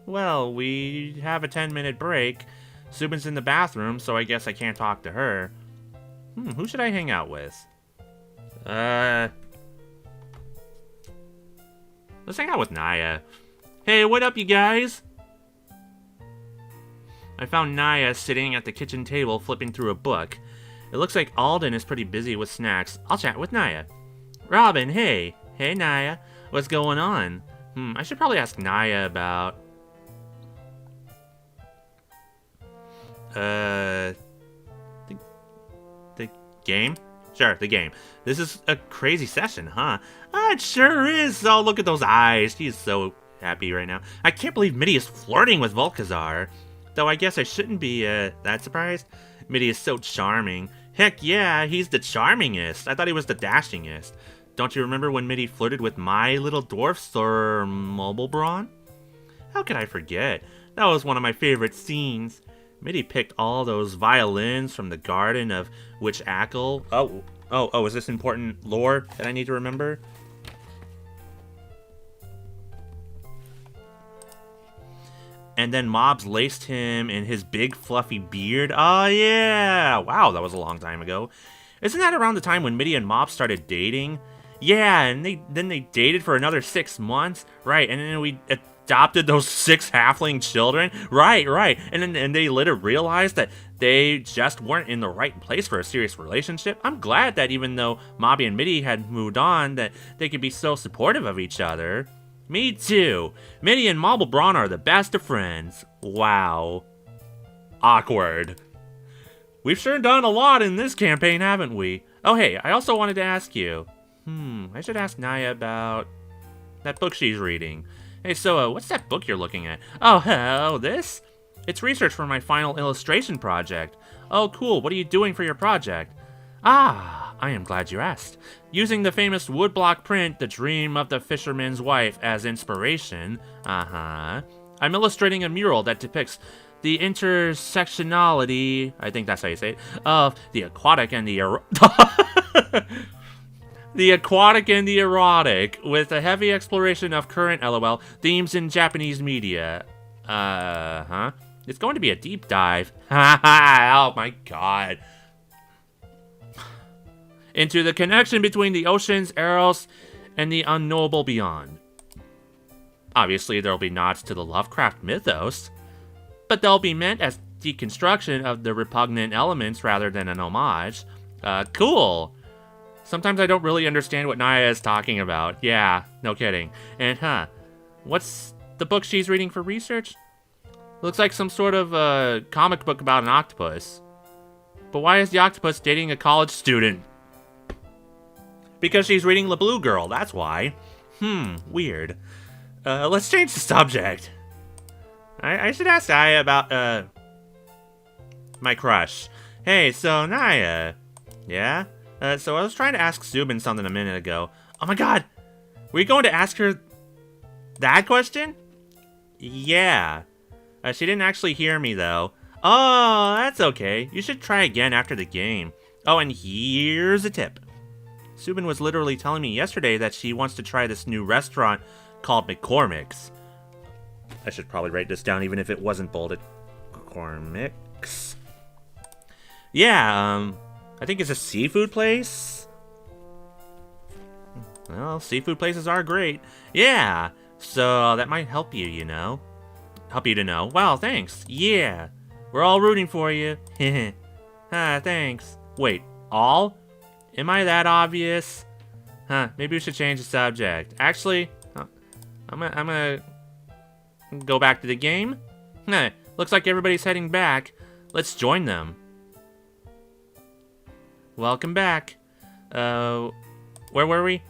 Well, we have a 10-minute break. Subin's in the bathroom, so I guess I can't talk to her. Who should I hang out with? Let's hang out with Naya. Hey, what up, you guys? I found Naya sitting at the kitchen table flipping through a book. It looks like Alden is pretty busy with snacks. I'll chat with Naya. Robin, hey. Hey, Naya. What's going on? I should probably ask Naya about... The game? Sure, the game. This is a crazy session, huh? Ah, it sure is. Oh, look at those eyes. He's so happy right now. I can't believe Mitty is flirting with Volkazar. Though I guess I shouldn't be, that surprised. Mitty is so charming. Heck yeah, he's the charmingest. I thought he was the dashingest. Don't you remember when Mitty flirted with my little dwarf, Sir Mobile Brawn? How could I forget? That was one of my favorite scenes. Mitty picked all those violins from the garden of which Ackle. Oh, is this important lore that I need to remember? And then Mobs laced him in his big fluffy beard. Oh yeah! Wow, that was a long time ago. Isn't that around the time when Mitty and Mobs started dating? Yeah, and then they dated for another 6 months. Right, and then we adopted those 6 halfling children. Right. And they later realized that they just weren't in the right place for a serious relationship. I'm glad that even though Mobby and Mitty had moved on, that they could be so supportive of each other. Me too. Mitty and Marble Brawn are the best of friends. Wow. Awkward. We've sure done a lot in this campaign, haven't we? Oh hey, I also wanted to ask you. I should ask Naya about that book she's reading. Hey, so what's that book you're looking at? Oh, this? It's research for my final illustration project. Oh, cool. What are you doing for your project? Ah, I am glad you asked. Using the famous woodblock print, The Dream of the Fisherman's Wife, as inspiration, I'm illustrating a mural that depicts the intersectionality, I think that's how you say it, of the aquatic and the the aquatic and the erotic, with a heavy exploration of current LOL themes in Japanese media. It's going to be a deep dive. Oh my god. Into the connection between the oceans, Eros, and the unknowable beyond. Obviously, there'll be nods to the Lovecraft mythos, but they'll be meant as deconstruction of the repugnant elements rather than an homage. Cool. Sometimes I don't really understand what Naya is talking about. Yeah, no kidding. And what's the book she's reading for research? Looks like some sort of comic book about an octopus. But why is the octopus dating a college student? Because she's reading La Blue Girl, that's why. Weird. Let's change the subject. I should ask Naya about, my crush. Hey, so Naya. Yeah? So I was trying to ask Subin something a minute ago. Oh my god! Were you going to ask her that question? Yeah. She didn't actually hear me, though. Oh, that's okay. You should try again after the game. Oh, and here's a tip. Subin was literally telling me yesterday that she wants to try this new restaurant called McCormick's. I should probably write this down even if it wasn't bolded. McCormick's. Yeah, I think it's a seafood place. Well, seafood places are great. Yeah, so that might help you, you know. Help you to know. Wow, thanks. Yeah, we're all rooting for you. Thanks. Wait, all? Am I that obvious? Maybe we should change the subject. Actually, I'm gonna go back to the game. Looks like everybody's heading back. Let's join them. Welcome back. Where were we?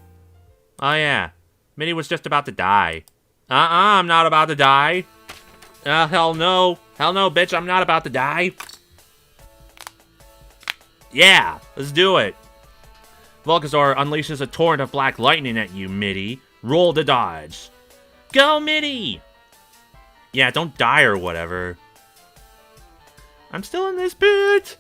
Oh yeah, Mitty was just about to die. I'm not about to die. Hell no. Hell no, bitch, I'm not about to die. Yeah, let's do it. Volkazar unleashes a torrent of black lightning at you, Mitty. Roll to dodge. Go, Mitty! Yeah, don't die or whatever. I'm still in this bit.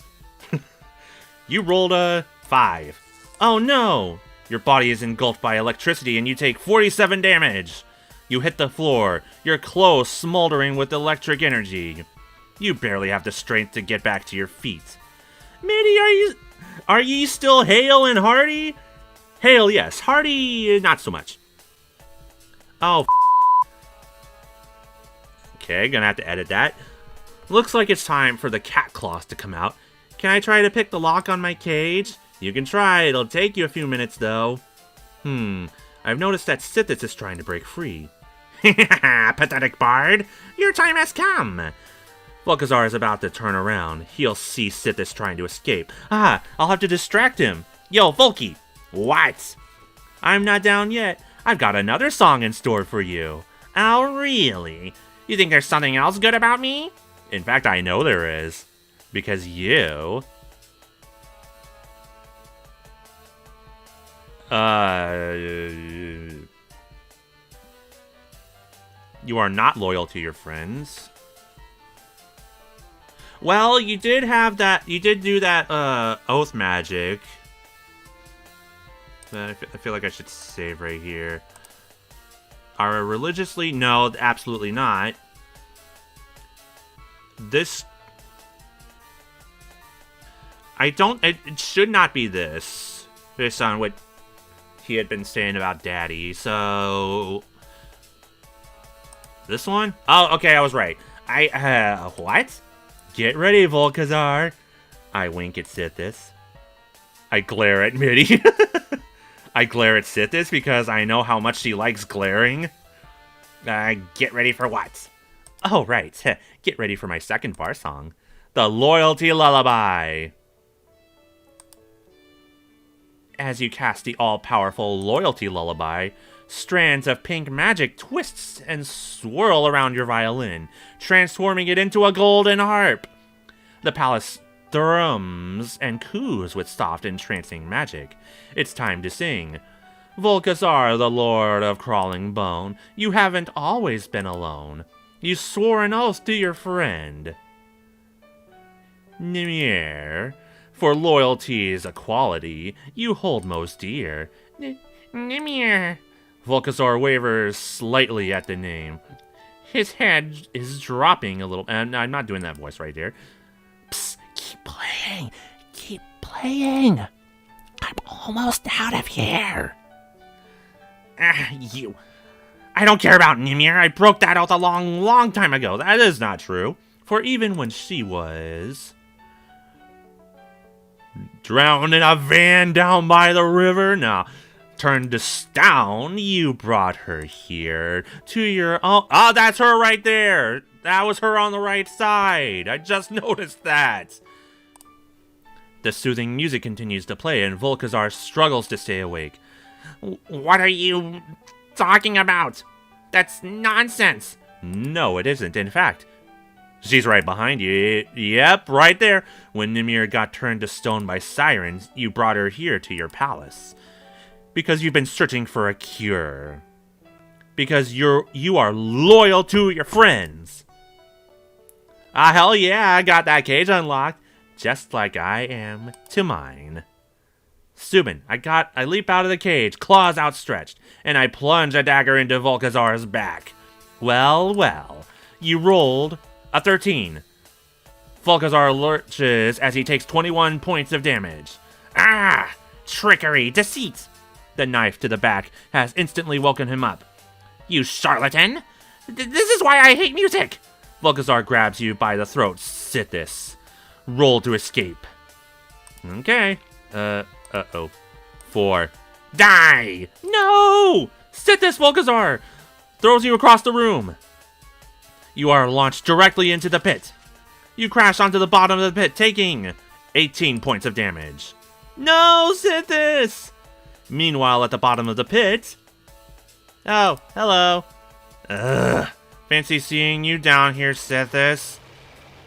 You rolled a 5. Oh no! Your body is engulfed by electricity and you take 47 damage. You hit the floor, your clothes smoldering with electric energy. You barely have the strength to get back to your feet. Mitty, are ye still hale and hearty? Hale, yes. Hearty, not so much. Oh, okay, gonna have to edit that. Looks like it's time for the cat claws to come out. Can I try to pick the lock on my cage? You can try, it'll take you a few minutes though. I've noticed that Sithis is trying to break free. Pathetic bard, your time has come. Volkazar is about to turn around. He'll see Sithis trying to escape. I'll have to distract him. Yo, Volky! What? I'm not down yet. I've got another song in store for you. Oh, really? You think there's something else good about me? In fact, I know there is. Because you You are not loyal to your friends. Well, you did have that. You did do that oath magic. I feel like I should save right here. Are religiously? No, absolutely not. This... It should not be this, based on what he had been saying about Daddy. So... This one? Oh, okay, I was right. What? Get ready, Volkazar. I wink at Sithis. I glare at Mitty. I glare at Sithis because I know how much she likes glaring. Get ready for what? Oh, right. Get ready for my second bar song. The Loyalty Lullaby. As you cast the all-powerful Loyalty Lullaby, strands of pink magic twists and swirl around your violin, transforming it into a golden harp. The palace thrums and coos with soft, entrancing magic. It's time to sing. Volkazar, the Lord of Crawling Bone, you haven't always been alone. You swore an oath to your friend Nimier. For loyalty's a quality you hold most dear. Nimier. Volkazar wavers slightly at the name. His head is dropping a little, and I'm not doing that voice right here. Psst, keep playing. Keep playing. I'm almost out of here. You. I don't care about Nimir. I broke that oath a long time ago. That is not true. For even when she was drowned in a van down by the river, now turned to stone, you brought her here to your own. Oh, that's her right there. That was her on the right side. I just noticed that. The soothing music continues to play, and Volkazar struggles to stay awake. What are you talking about? That's nonsense. No, it isn't. In fact, she's right behind you. Yep, right there. When Nimir got turned to stone by sirens, you brought her here to your palace. Because you've been searching for a cure. Because you are loyal to your friends. Ah, hell yeah, I got that cage unlocked. Just like I am to mine. Subin, I leap out of the cage, claws outstretched, and I plunge a dagger into Volkazar's back. Well, you rolled a 13. Volkazar lurches as he takes 21 points of damage. Ah! Trickery! Deceit! The knife to the back has instantly woken him up. You charlatan! This is why I hate music! Volkazar grabs you by the throat. Sit this. Roll to escape. Okay. Uh-oh. 4. Die! No! Sit this, Volkazar! Throws you across the room. You are launched directly into the pit. You crash onto the bottom of the pit, taking 18 points of damage. No, Sithis! Meanwhile, at the bottom of the pit... Oh, hello. Ugh. Fancy seeing you down here, Sithis.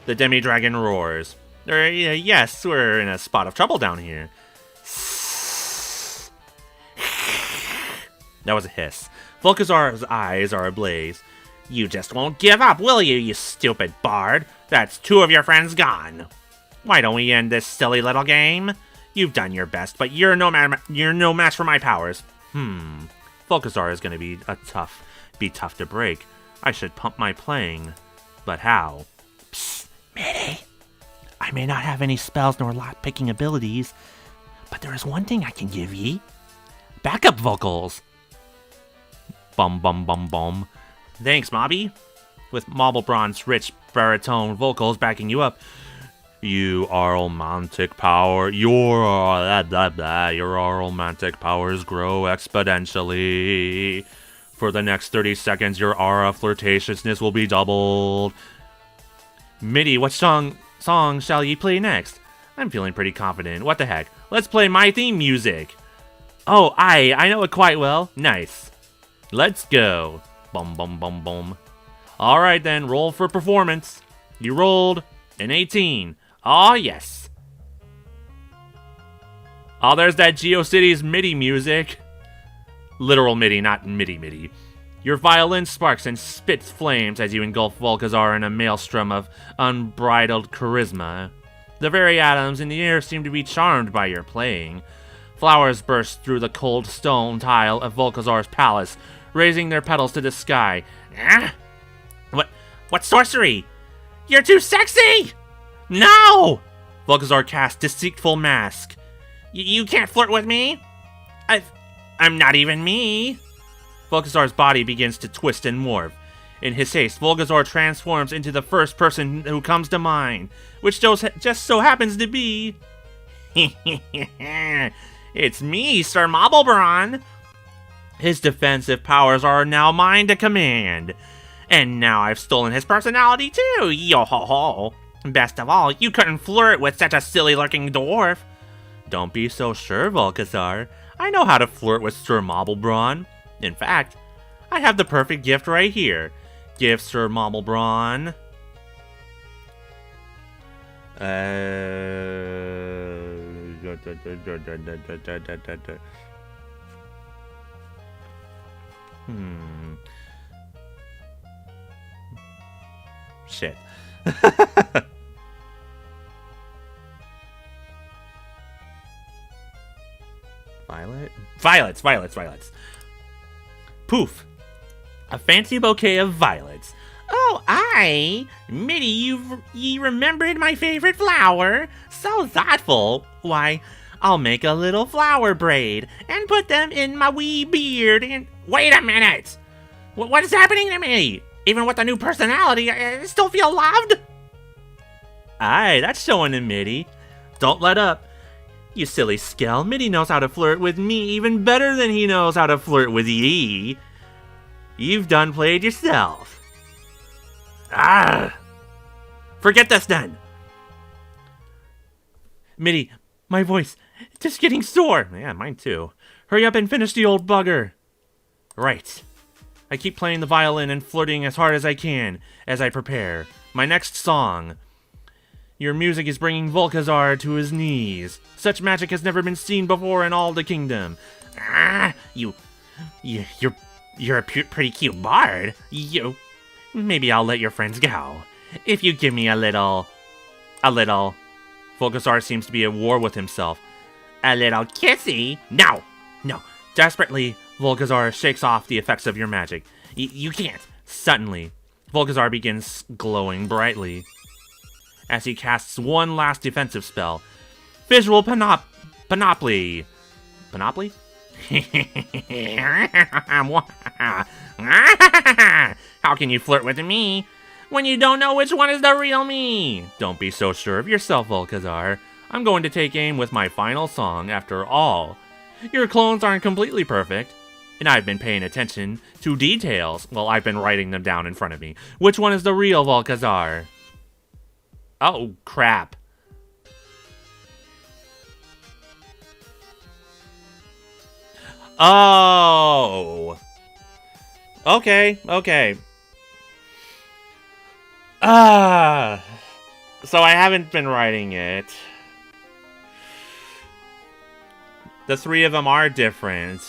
The demi-dragon roars. Yes, we're in a spot of trouble down here. That was a hiss. Volkazar's eyes are ablaze. You just won't give up, will you, you stupid bard? That's 2 of your friends gone. Why don't we end this silly little game? You've done your best, but you're no match for my powers. Volkazar is going to be tough to break. I should pump my playing. But how? Psst, Mitty. I may not have any spells nor lock-picking abilities, but there is one thing I can give ye. Backup vocals. Bum bum bum bum. Thanks, Mobby. With Maublebron's rich baritone vocals backing you up. Your romantic powers grow exponentially. For the next 30 seconds, your aura flirtatiousness will be doubled. Mitty, what song shall ye play next? I'm feeling pretty confident. What the heck? Let's play my theme music. Oh, I know it quite well. Nice. Let's go. Bum bum bum bum. Alright then, roll for performance. You rolled an 18. Oh yes. Oh, there's that GeoCities MIDI music. Literal MIDI, not MIDI. Your violin sparks and spits flames as you engulf Volkazar in a maelstrom of unbridled charisma. The very atoms in the air seem to be charmed by your playing. Flowers burst through the cold stone tile of Volkazar's palace, raising their petals to the sky. Ah! What sorcery? You're too sexy! No! Volkazar casts deceitful mask. You can't flirt with me? I'm not even me. Volkazar's body begins to twist and morph. In his haste, Volkazar transforms into the first person who comes to mind, which just so happens to be... It's me, Sir Maublebron. His defensive powers are now mine to command. And now I've stolen his personality too, yo-ho-ho. Best of all, you couldn't flirt with such a silly-looking dwarf. Don't be so sure, Volkazar. I know how to flirt with Sir Maublebron. In fact, I have the perfect gift right here. Give Sir Maublebron... Shit. Violets. Poof. A fancy bouquet of violets. Oh, Mitty, ye remembered my favorite flower? So thoughtful. Why, I'll make a little flower braid and put them in my wee beard and... Wait a minute! What is happening to me? Even with the new personality, I still feel loved? Aye, that's showing in Mitty. Don't let up. You silly skell, Mitty knows how to flirt with me even better than he knows how to flirt with ye. You've done played yourself. Ah! Forget this then! Mitty, my voice, just getting sore. Yeah, mine too. Hurry up and finish the old bugger. Right. I keep playing the violin and flirting as hard as I can as I prepare my next song. Your music is bringing Volkazar to his knees. Such magic has never been seen before in all the kingdom. Ah, you're a pretty cute bard. Maybe I'll let your friends go. If you give me a little. Volkazar seems to be at war with himself. A little kissy? No. Desperately, Volkazar shakes off the effects of your magic. You can't. Suddenly, Volkazar begins glowing brightly as he casts one last defensive spell. Visual Panoply. Panoply? How can you flirt with me when you don't know which one is the real me? Don't be so sure of yourself, Volkazar. I'm going to take aim with my final song after all. Your clones aren't completely perfect, and I've been paying attention to details. Well, I've been writing them down in front of me. Which one is the real Volkazar? Oh, crap. Oh. Okay. So I haven't been writing it. The three of them are different.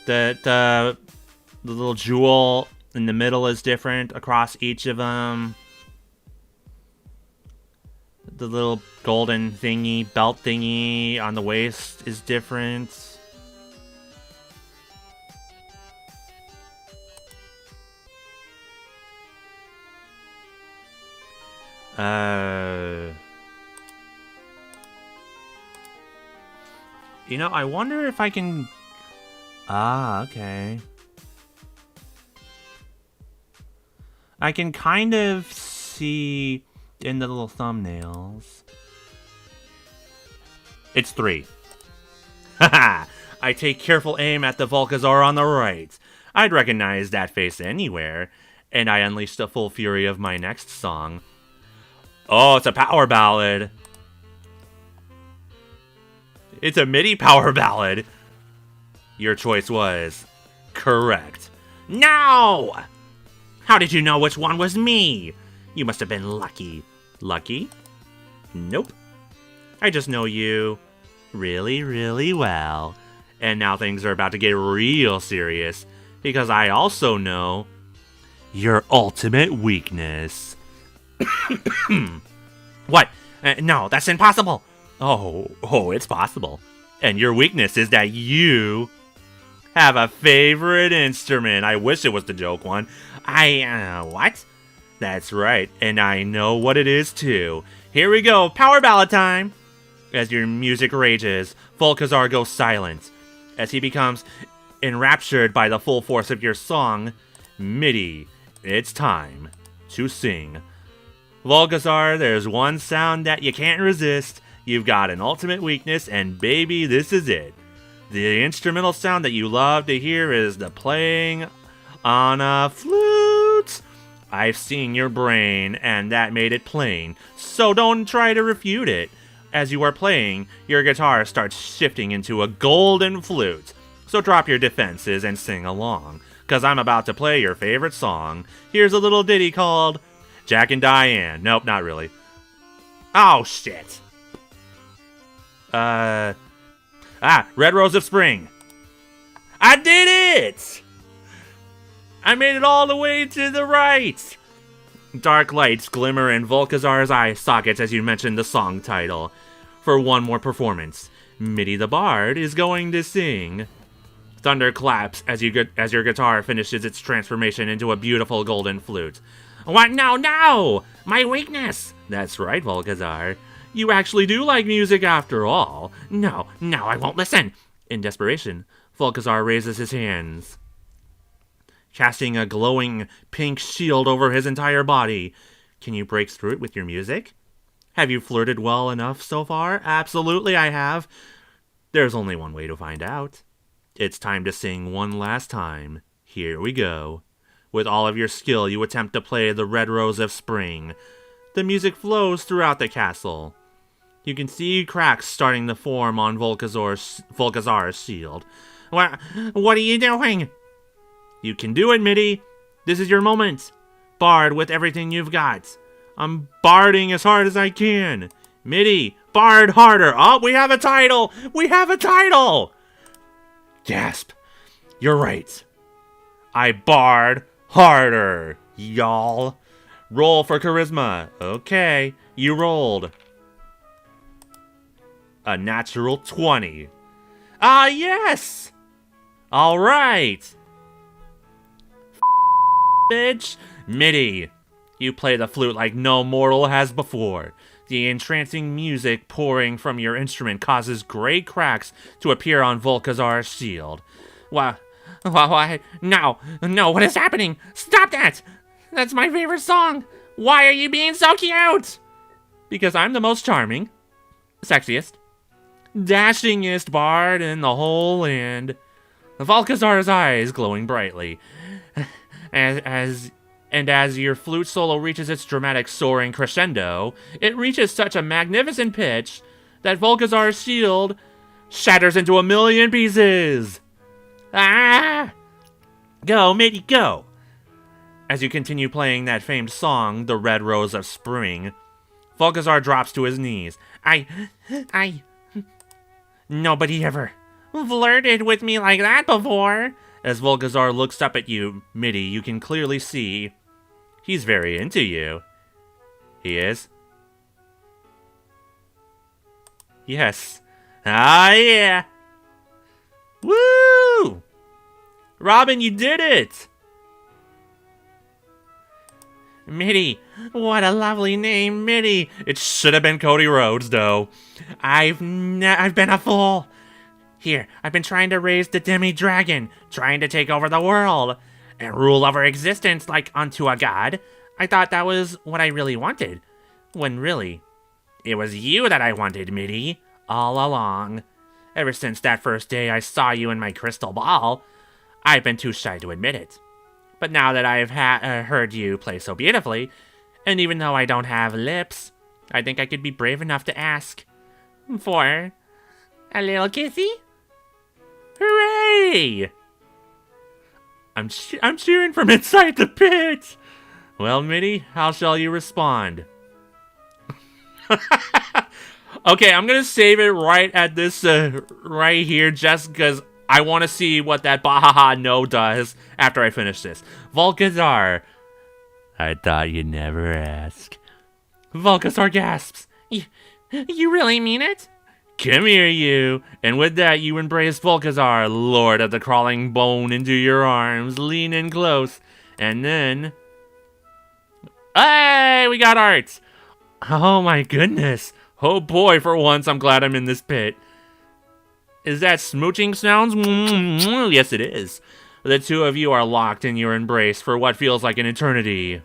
The little jewel in the middle is different across each of them. The little golden thingy, belt thingy on the waist is different. I wonder if I can... okay. I can kind of see in the little thumbnails. It's 3. Haha! I take careful aim at the Volkazar on the right. I'd recognize that face anywhere. And I unleash the full fury of my next song. Oh, it's a power ballad. It's a MIDI power ballad. Your choice was correct. No! How did you know which one was me? You must have been lucky. Lucky? Nope. I just know you really, really well. And now things are about to get real serious, because I also know your ultimate weakness. What? No, that's impossible. Oh, it's possible. And your weakness is that you have a favorite instrument. I wish it was the joke one. What? That's right, and I know what it is too. Here we go, power ballad time! As your music rages, Volkazar goes silent. As he becomes enraptured by the full force of your song, MIDI, it's time to sing. Volkazar, there's one sound that you can't resist. You've got an ultimate weakness, and baby, this is it. The instrumental sound that you love to hear is the playing on a flute. I've seen your brain, and that made it plain, so don't try to refute it. As you are playing, your guitar starts shifting into a golden flute. So drop your defenses and sing along, 'cause I'm about to play your favorite song. Here's a little ditty called Jack and Diane. Nope, not really. Oh, shit. Red Rose of Spring. I did it! I made it all the way to the right. Dark lights glimmer in Volkazar's eye sockets as you mention the song title. For one more performance, MIDI the Bard is going to sing. Thunder claps as your guitar finishes its transformation into a beautiful golden flute. What? No! My weakness! That's right, Volkazar. You actually do like music after all. No, I won't listen. In desperation, Volkazar raises his hands, casting a glowing pink shield over his entire body. Can you break through it with your music? Have you flirted well enough so far? Absolutely, I have. There's only one way to find out. It's time to sing one last time. Here we go. With all of your skill, you attempt to play the Red Rose of Spring. The music flows throughout the castle. You can see cracks starting to form on Volkazar's shield. What are you doing? You can do it, MIDI. This is your moment. Bard with everything you've got. I'm barding as hard as I can. MIDI, bard harder. Oh, we have a title. Gasp. You're right. I bard harder, y'all. Roll for charisma. Okay, you rolled a natural 20. Yes! All right. Bitch. MIDI, you play the flute like no mortal has before. The entrancing music pouring from your instrument causes gray cracks to appear on Volkazar's shield. Why? No, what is happening? Stop that! That's my favorite song! Why are you being so cute? Because I'm the most charming, sexiest, dashingest bard in the whole land. Volkazar's eyes glowing brightly. As your flute solo reaches its dramatic soaring crescendo, it reaches such a magnificent pitch that Volkazar's shield shatters into 1,000,000 pieces. Go, MIDI, go! As you continue playing that famed song, The Red Rose of Spring, Volkazar drops to his knees. Nobody ever flirted with me like that before. As Volkazar looks up at you, MIDI, you can clearly see he's very into you. He is? Yes. Yeah. Woo! Robin, you did it! MIDI, what a lovely name, MIDI. It should have been Cody Rhodes, though. I've been a fool. Here, I've been trying to raise the demi-dragon, trying to take over the world, and rule over existence like unto a god. I thought that was what I really wanted, when really, it was you that I wanted, MIDI, all along. Ever since that first day I saw you in my crystal ball, I've been too shy to admit it. But now that I've heard you play so beautifully, and even though I don't have lips, I think I could be brave enough to ask for a little kissy. Hooray! I'm cheering from inside the pit. Well, MIDI, how shall you respond? Okay, I'm gonna save it right at this, right here, just because I want to see what that Bahaha no does after I finish this. Volkazar. I thought you'd never ask. Volkazar gasps. You really mean it? Come here, you. And with that, you embrace Volkazar, lord of the crawling bone, into your arms. Lean in close. And then... Hey, we got art. Oh my goodness. Oh boy, for once, I'm glad I'm in this pit. Is that smooching sounds? Yes, it is. The two of you are locked in your embrace for what feels like an eternity.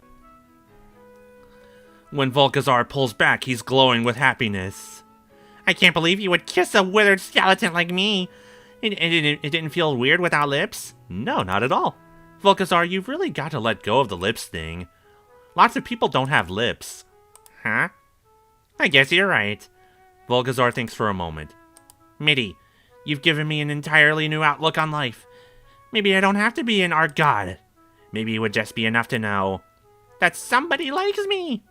When Volkazar pulls back, he's glowing with happiness. I can't believe you would kiss a withered skeleton like me. It didn't feel weird without lips? No, not at all. Volkazar, you've really got to let go of the lips thing. Lots of people don't have lips. Huh? I guess you're right. Volkazar thinks for a moment. Mitty, you've given me an entirely new outlook on life. Maybe I don't have to be an art god. Maybe it would just be enough to know that somebody likes me.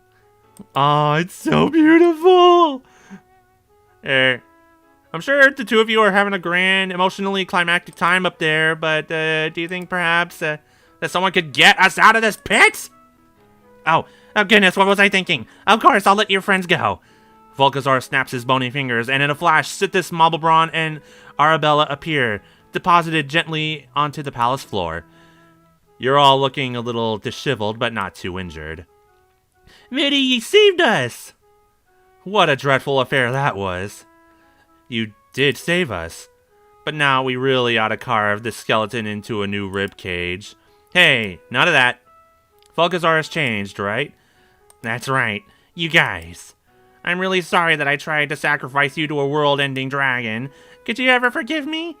Oh, it's so beautiful. I'm sure the two of you are having a grand, emotionally climactic time up there, but do you think perhaps that someone could get us out of this pit? Oh goodness, what was I thinking? Of course, I'll let your friends go. Volkazar snaps his bony fingers, and in a flash, Sithis, Malbobron, and Arabella appear, deposited gently onto the palace floor. You're all looking a little disheveled, but not too injured. Mitty, ye saved us! What a dreadful affair that was. You did save us. But now we really ought to carve this skeleton into a new rib cage. Hey, none of that. Volkazar has changed, right? That's right. You guys. I'm really sorry that I tried to sacrifice you to a world-ending dragon. Could you ever forgive me?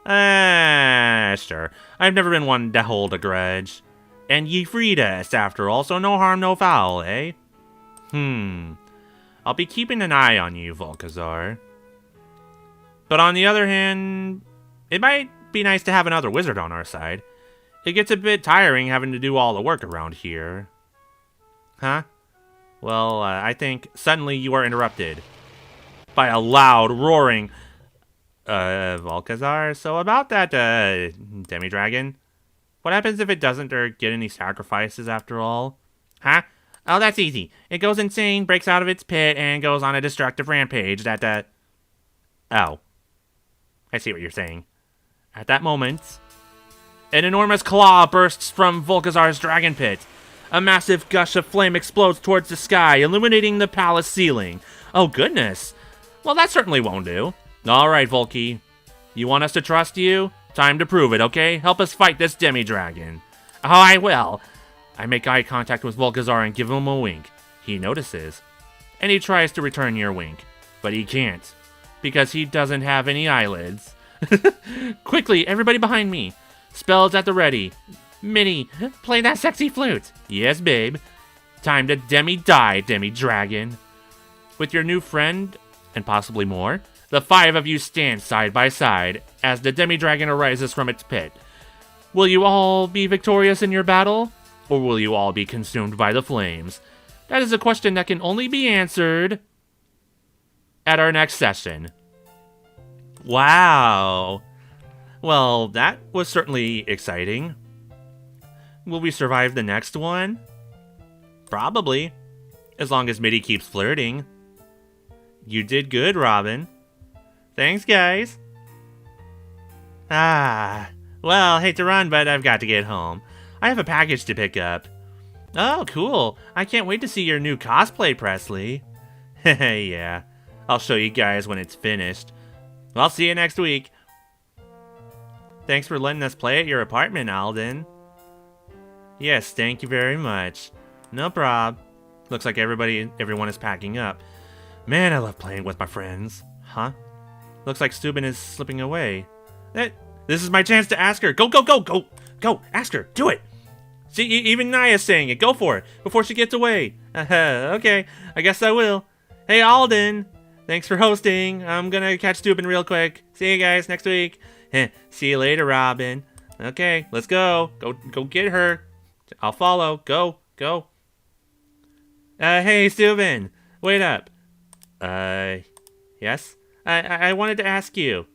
Sure. I've never been one to hold a grudge. And ye freed us, after all, so no harm, no foul, eh? I'll be keeping an eye on you, Volkazar. But on the other hand, it might be nice to have another wizard on our side. It gets a bit tiring having to do all the work around here. Huh? Well, I think suddenly you are interrupted by a loud roaring. Volkazar, so about that, demi-dragon? What happens if it doesn't get any sacrifices after all? Huh? Oh, that's easy. It goes insane, breaks out of its pit, and goes on a destructive rampage Oh. I see what you're saying. At that moment, an enormous claw bursts from Volkazar's dragon pit. A massive gush of flame explodes towards the sky, illuminating the palace ceiling. Oh, goodness. Well, that certainly won't do. All right, Volky. You want us to trust you? Time to prove it, okay? Help us fight this demi-dragon. Oh, I will. I make eye contact with Volkazar and give him a wink. He notices. And he tries to return your wink. But he can't. Because he doesn't have any eyelids. Quickly, everybody behind me. Spells at the ready. Minnie, play that sexy flute. Yes, babe. Time to demi-die, demi-dragon. With your new friend, and possibly more, the five of you stand side by side as the demi-dragon arises from its pit. Will you all be victorious in your battle? Or will you all be consumed by the flames? That is a question that can only be answered at our next session. Wow. Well, that was certainly exciting. Will we survive the next one? Probably. As long as Mitty keeps flirting. You did good, Robin. Thanks, guys. Well, hate to run, but I've got to get home. I have a package to pick up. Oh, cool. I can't wait to see your new cosplay, Presley. Yeah. I'll show you guys when it's finished. I'll see you next week. Thanks for letting us play at your apartment, Alden. Yes, thank you very much. No prob. Looks like everyone is packing up. Man, I love playing with my friends. Huh? Looks like Steuben is slipping away. This is my chance to ask her. Go, go, go, go, go. Ask her. Do it. See, even Naya's saying it. Go for it before she gets away. Okay, I guess I will. Hey, Alden. Thanks for hosting. I'm gonna catch Steuben real quick. See you guys next week. See you later, Robin. Okay, let's go. Go get her. I'll follow. Go, go. Hey, Steuben. Wait up. Yes? I wanted to ask you.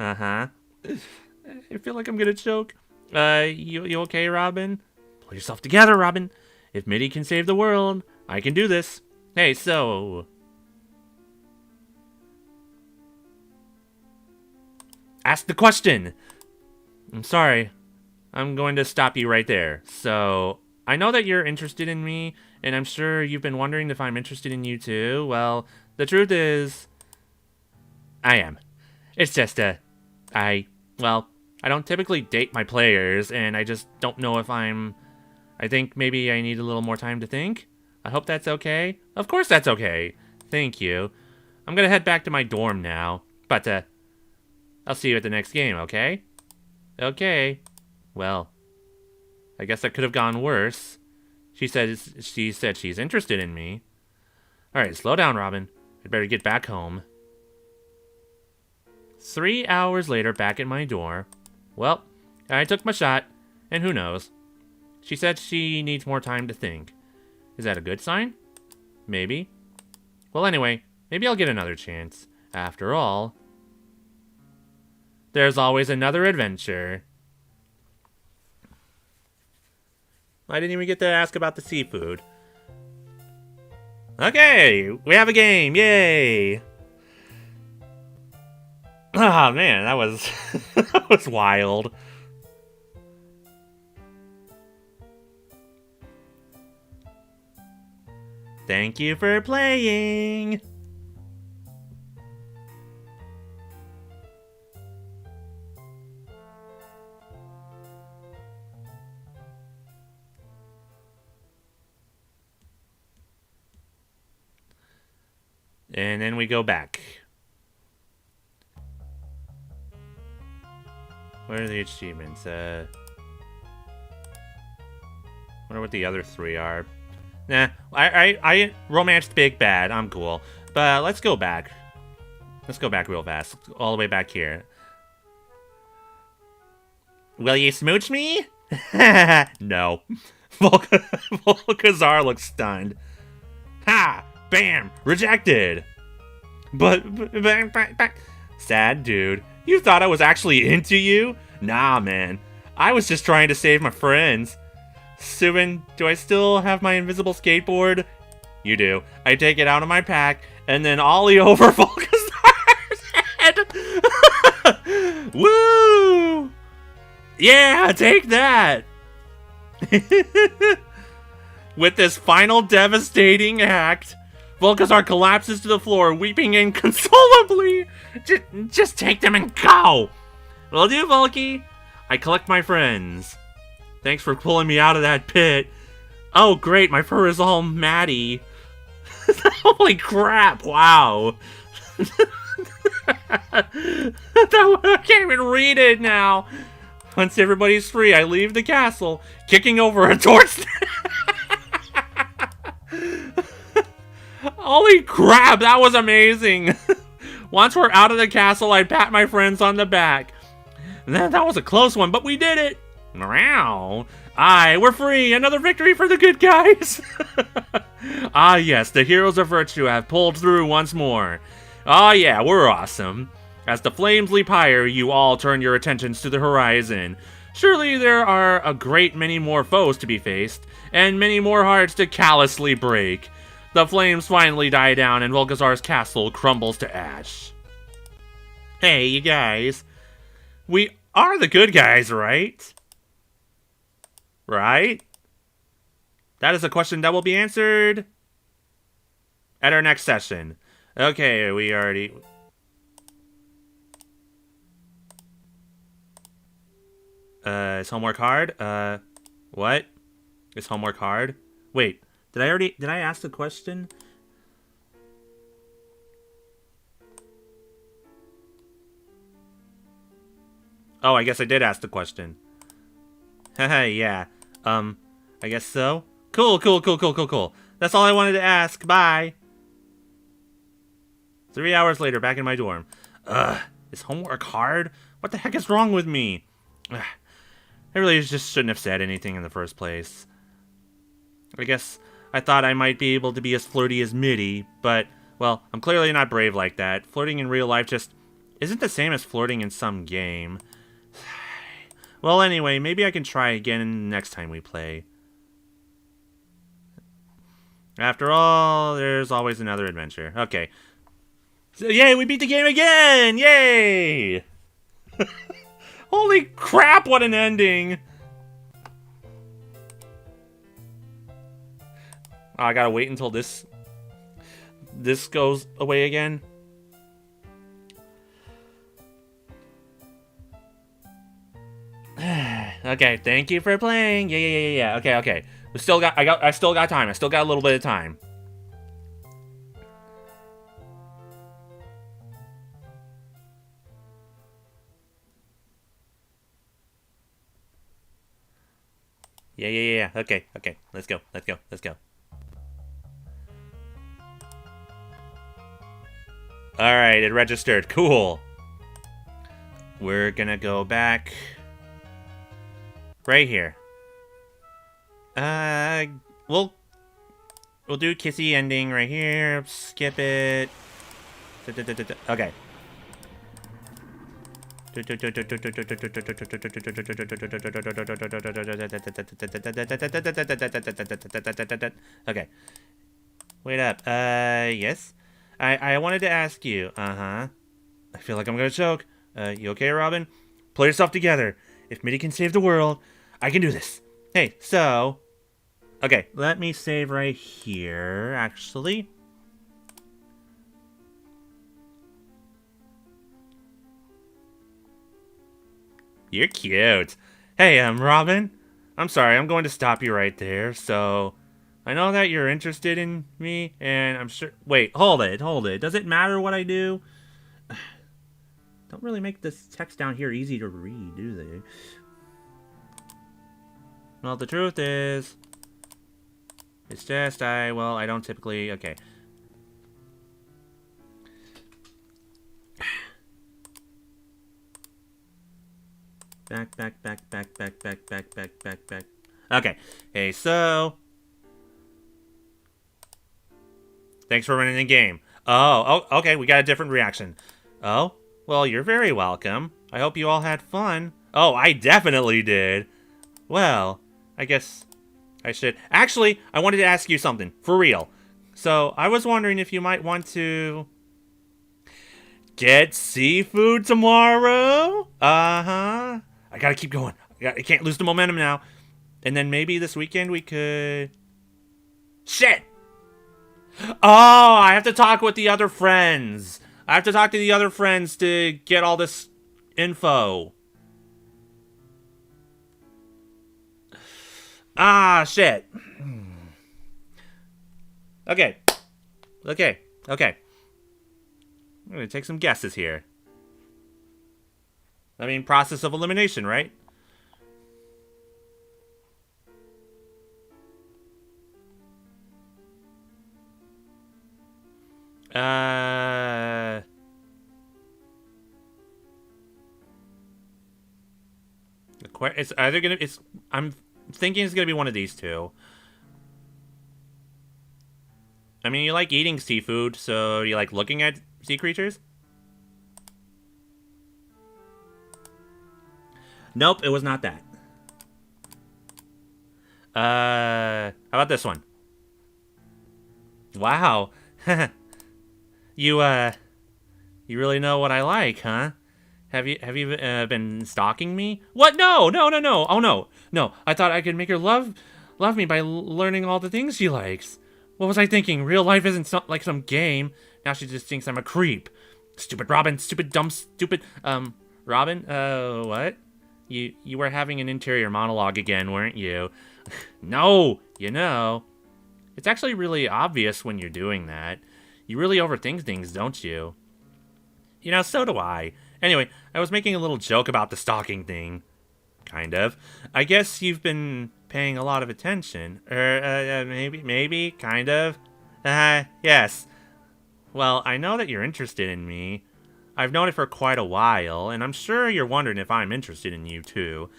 Uh-huh. I feel like I'm gonna choke. You okay, Robin? Pull yourself together, Robin. If Mitty can save the world, I can do this. Hey, so... Ask the question! I'm sorry. I'm going to stop you right there. So, I know that you're interested in me, and I'm sure you've been wondering if I'm interested in you too. Well, the truth is... I am. It's just, I don't typically date my players, and I just don't know if I think maybe I need a little more time to think. I hope that's okay. Of course that's okay. Thank you. I'm gonna head back to my dorm now, but, I'll see you at the next game, okay? Okay. Well, I guess that could have gone worse. She said she's interested in me. Alright, slow down, Robin. I'd better get back home. 3 hours later, back at my door. Well, I took my shot, and who knows? She said she needs more time to think. Is that a good sign? Maybe. Well, anyway, maybe I'll get another chance. After all, there's always another adventure. I didn't even get to ask about the seafood. Okay, we have a game, yay! Oh man, that was that was wild. Thank you for playing. And then we go back. What are the achievements? Wonder what the other 3 are. Nah, I romanced Big Bad. I'm cool. But let's go back. Let's go back real fast. All the way back here. Will you smooch me? No. Volkazar looks stunned. Ha! Bam! Rejected! But sad dude. You thought I was actually into you? Nah, man. I was just trying to save my friends. Subin, do I still have my invisible skateboard? You do. I take it out of my pack, and then ollie over Volkazar's head! Woo! Yeah, take that! With this final devastating act, Volkazar collapses to the floor, weeping inconsolably. Just take them and go! Will do, Volky. I collect my friends. Thanks for pulling me out of that pit. Oh, great, my fur is all matty. Holy crap, wow. I can't even read it now. Once everybody's free, I leave the castle, kicking over a torch. Holy crap, that was amazing. Once we're out of the castle, I pat my friends on the back. That was a close one, but we did it. Meow. Aye, we're free. Another victory for the good guys. Ah, yes, the heroes of virtue have pulled through once more. Ah, yeah, we're awesome. As the flames leap higher, you all turn your attentions to the horizon. Surely there are a great many more foes to be faced, and many more hearts to callously break. The flames finally die down, and Volkazar's castle crumbles to ash. Hey, you guys. We are the good guys, right? Right? That is a question that will be answered at our next session. Okay, we already... is homework hard? What? Is homework hard? Wait, did I ask the question? Oh, I guess I did ask the question. Haha, yeah. I guess so. Cool. That's all I wanted to ask. Bye. 3 hours later, back in my dorm. Is homework hard? What the heck is wrong with me? I really just shouldn't have said anything in the first place. I guess I thought I might be able to be as flirty as Mitty, but Well, I'm clearly not brave like that. Flirting in real life just isn't the same as flirting in some game. Well, anyway, maybe I can try again next time we play. After all, there's always another adventure. Okay. So, yay, we beat the game again! Yay! Holy crap, what an ending! Oh, I gotta wait until this goes away again. Okay, thank you for playing. Yeah. Okay. I still got time. I still got a little bit of time. Yeah. Okay. Let's go. Alright, it registered. Cool. We're gonna go back right here. We'll do kissy ending right here. Skip it. Okay. Okay. Wait up. Yes? I wanted to ask you. I feel like I'm gonna choke. You okay, Robin? Pull yourself together. If Mitty can save the world, I can do this. Hey, so... Okay, let me save right here, actually. You're cute. Hey, Robin. I'm sorry, I'm going to stop you right there, so... I know that you're interested in me, and I'm sure... Wait, hold it. Does it matter what I do? Don't really make this text down here easy to read, do they? Well, the truth is... It's just, I don't typically... Okay. Back. Okay. Hey, so... Thanks for running the game. Oh, okay, we got a different reaction. Oh, well, you're very welcome. I hope you all had fun. Oh, I definitely did. Well, I guess I should... Actually, I wanted to ask you something, for real. So, I was wondering if you might want to... get seafood tomorrow? I gotta keep going. I can't lose the momentum now. And then maybe this weekend we could... Shit! Oh, I have to talk with the other friends. I have to talk to the other friends to get all this info. Ah, shit. Okay. I'm gonna take some guesses here. I mean, process of elimination, right? It's either gonna... I'm thinking it's gonna be one of these two. I mean, you like eating seafood, so you like looking at sea creatures? Nope, it was not that. How about this one? Wow. You really know what I like, huh? Have you been stalking me? What? No. Oh, no. I thought I could make her love me by learning all the things she likes. What was I thinking? Real life isn't like some game. Now she just thinks I'm a creep. Stupid Robin. Stupid, dumb, stupid... Robin? What? You were having an interior monologue again, weren't you? No, you know. It's actually really obvious when you're doing that. You really overthink things, don't you? You know, so do I. Anyway, I was making a little joke about the stalking thing. Kind of. I guess you've been paying a lot of attention. Maybe, kind of. Yes. Well, I know that you're interested in me. I've known it for quite a while, and I'm sure you're wondering if I'm interested in you, too.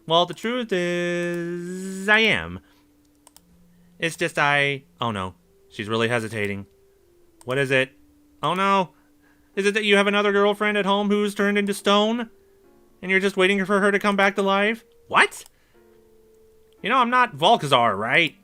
Well, the truth is... I am. It's just Oh no. She's really hesitating. What is it? Oh no. Is it that you have another girlfriend at home who's turned into stone? And you're just waiting for her to come back to life? What? You know, I'm not Volkazar, right?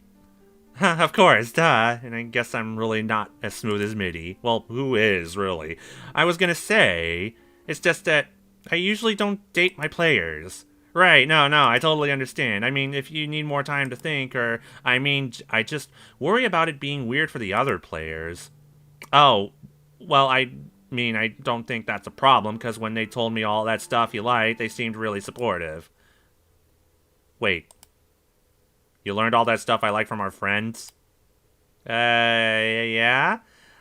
Of course, duh. And I guess I'm really not as smooth as Midi. Well, who is, really? I was gonna say, it's just that I usually don't date my players. Right, no, I totally understand. I mean, if you need more time to think, or, I just worry about it being weird for the other players. Oh, well, I don't think that's a problem, because when they told me all that stuff you liked, they seemed really supportive. Wait. You learned all that stuff I like from our friends? Yeah?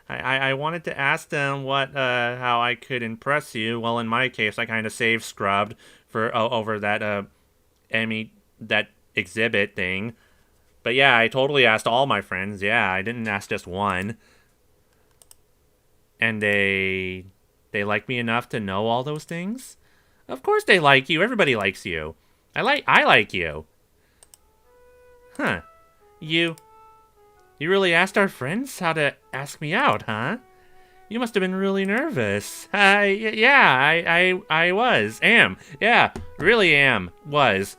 I wanted to ask them how I could impress you. Well, in my case, I kind of save scrubbed for over that that exhibit thing. But yeah, I totally asked all my friends. Yeah, I didn't ask just one. And they like me enough to know all those things? Of course they like you. Everybody likes you. I like you. Huh. You really asked our friends how to ask me out, huh? You must have been really nervous. Yeah, I was. Am. Yeah, really am. Was.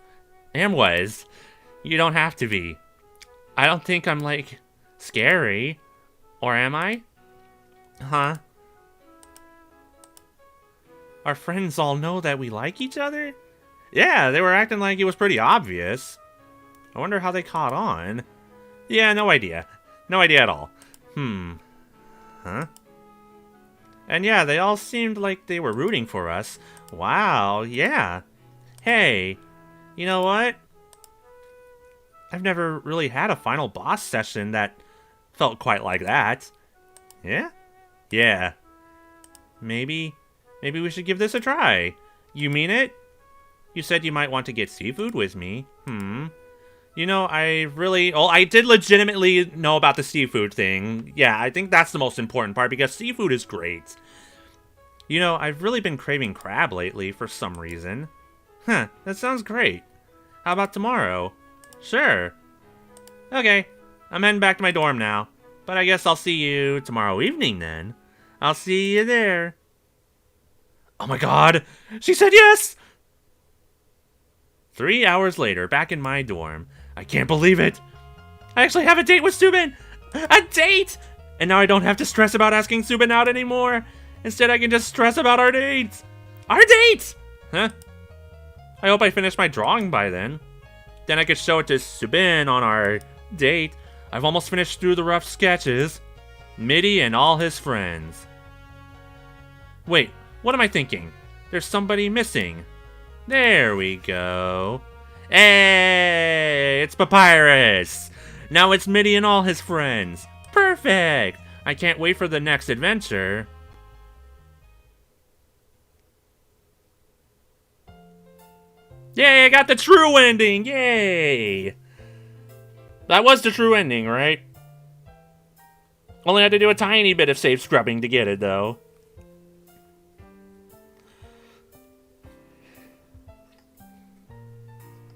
Am was. You don't have to be. I don't think I'm, like, scary. Or am I? Huh? Our friends all know that we like each other? Yeah, they were acting like it was pretty obvious. I wonder how they caught on. Yeah, no idea. No idea at all. Huh? And yeah, they all seemed like they were rooting for us. Wow, yeah. Hey, you know what? I've never really had a final boss session that felt quite like that. Yeah? Yeah. Maybe we should give this a try. You mean it? You said you might want to get seafood with me. You know, I did legitimately know about the seafood thing. Yeah, I think that's the most important part because seafood is great. You know, I've really been craving crab lately for some reason. Huh, that sounds great. How about tomorrow? Sure. Okay, I'm heading back to my dorm now. But I guess I'll see you tomorrow evening then. I'll see you there. Oh my god, she said yes! 3 hours later, back in my dorm. I can't believe it. I actually have a date with Subin! A date! And now I don't have to stress about asking Subin out anymore. Instead, I can just stress about our date. Our date! Huh? I hope I finish my drawing by then. Then I could show it to Subin on our date. I've almost finished through the rough sketches. Midi and all his friends. Wait, what am I thinking? There's somebody missing. There we go. Hey, it's Papyrus. Now it's Midi and all his friends. Perfect. I can't wait for the next adventure. Yay, I got the true ending. Yay. That was the true ending, right? Only had to do a tiny bit of safe scrubbing to get it, though.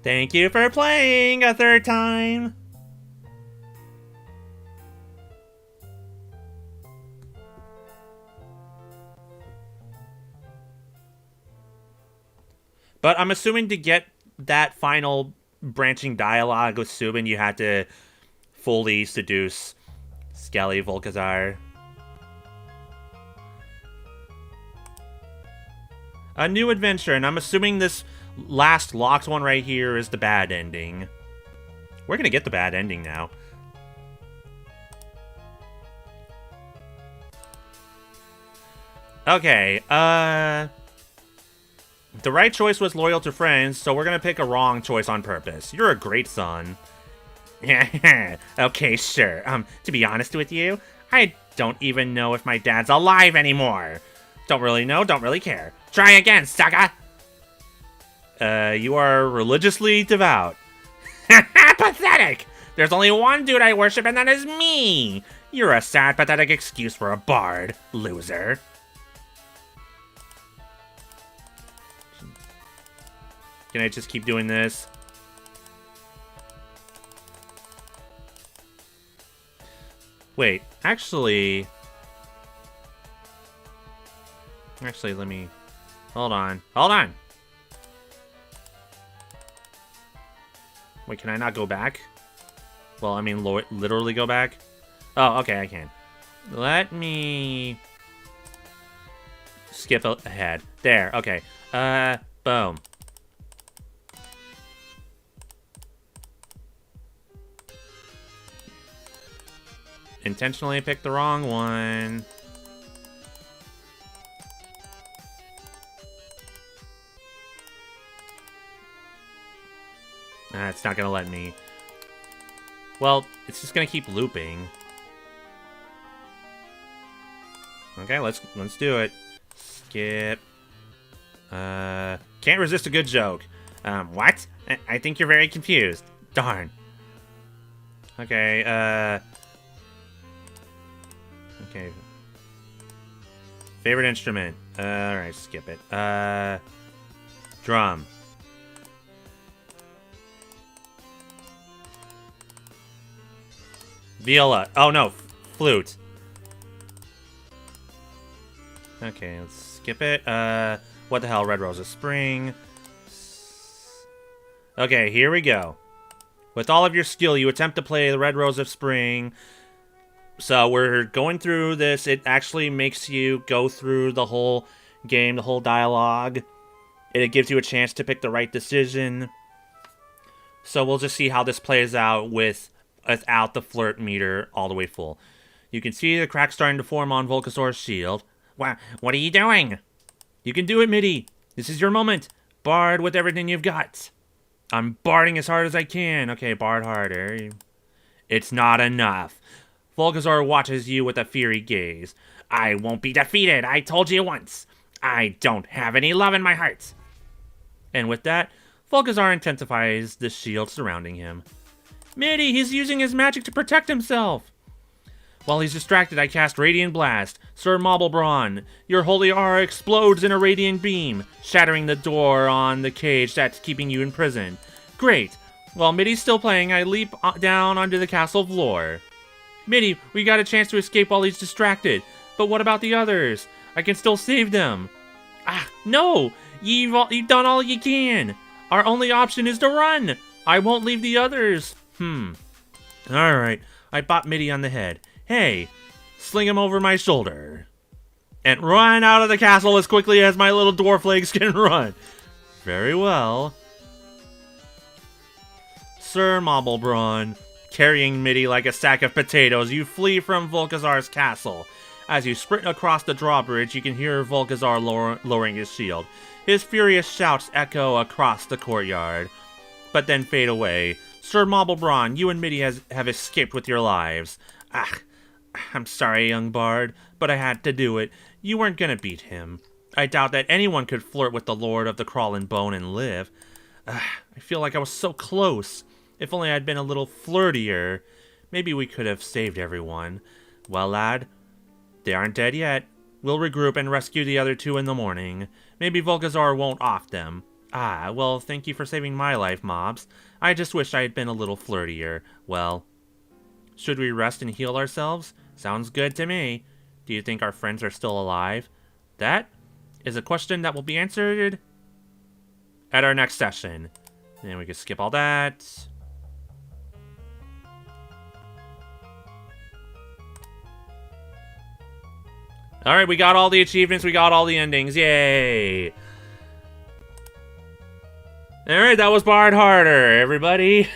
Thank you for playing a third time. But I'm assuming to get that final branching dialogue with Subin, you had to fully seduce Skelly Volkazar. A new adventure, and I'm assuming this last locked one right here is the bad ending. We're gonna get the bad ending now. Okay, the right choice was loyal to friends, so we're gonna pick a wrong choice on purpose. You're a great son. Okay, sure. To be honest with you, I don't even know if my dad's alive anymore. Don't really know, don't really care. Try again, sucker! You are religiously devout. Pathetic! There's only one dude I worship, and that is me! You're a sad, pathetic excuse for a bard, loser. Can I just keep doing this? Wait, actually, Actually, let me... Hold on. Hold on! Wait, can I not go back? Well, I mean, literally go back? Oh, okay, I can. Let me... skip ahead. There, okay. Boom. Intentionally picked the wrong one. It's not gonna let me. Well, it's just gonna keep looping. Okay, let's do it. Skip. Can't resist a good joke. What? I think you're very confused. Darn. Okay, okay. Favorite instrument. Alright, skip it. Drum. Viola. Oh no, flute. Okay, let's skip it. What the hell, Red Rose of Spring. Okay, here we go. With all of your skill, you attempt to play the Red Rose of Spring. So we're going through this. It actually makes you go through the whole game, the whole dialogue. It gives you a chance to pick the right decision. So we'll just see how this plays out without the flirt meter all the way full. You can see the cracks starting to form on Volcasaur's shield. What are you doing? You can do it, Mitty. This is your moment. Bard with everything you've got. I'm barding as hard as I can. Okay, bard harder. It's not enough. Volcasaur watches you with a fiery gaze. I won't be defeated. I told you once. I don't have any love in my heart. And with that, Volcasaur intensifies the shield surrounding him. Mitty, he's using his magic to protect himself. While he's distracted, I cast Radiant Blast. Sir Maublebron, your holy aura explodes in a radiant beam, shattering the door on the cage that's keeping you in prison. Great. While Mitty's still playing, I leap down onto the castle floor. Mitty, we got a chance to escape while he's distracted. But what about the others? I can still save them. Ah, no! You've done all you can. Our only option is to run. I won't leave the others. Alright, I bop Mitty on the head. Hey, sling him over my shoulder. And run out of the castle as quickly as my little dwarf legs can run. Very well. Sir Maublebron, carrying Mitty like a sack of potatoes, you flee from Volcasaur's castle. As you sprint across the drawbridge, you can hear Volcasar lowering his shield. His furious shouts echo across the courtyard, but then fade away. Sir Maublebron, you and Mitty have escaped with your lives. Ah, I'm sorry, young bard, but I had to do it. You weren't gonna beat him. I doubt that anyone could flirt with the Lord of the Crawling Bone and live. I feel like I was so close. If only I'd been a little flirtier. Maybe we could have saved everyone. Well, lad, they aren't dead yet. We'll regroup and rescue the other two in the morning. Maybe Volcasar won't off them. Ah, well, thank you for saving my life, mobs. I just wish I had been a little flirtier. Well, should we rest and heal ourselves? Sounds good to me. Do you think our friends are still alive? That is a question that will be answered at our next session. And we can skip all that. Alright, we got all the achievements, we got all the endings, yay! Alright, that was Bard Harder, everybody.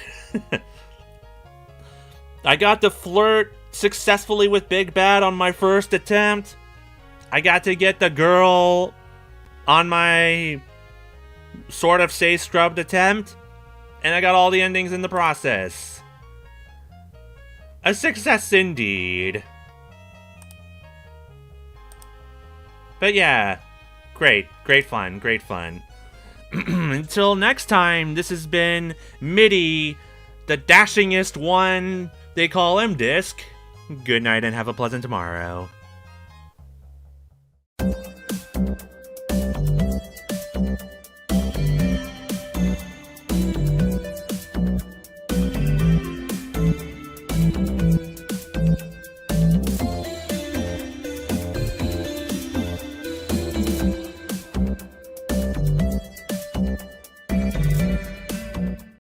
I got to flirt successfully with Big Bad on my first attempt. I got to get the girl on my sort of say scrubbed attempt. And I got all the endings in the process. A success indeed. But yeah, great fun. Until next time, this has been Mitty, the dashingest one. They call him Disk. Good night and have a pleasant tomorrow.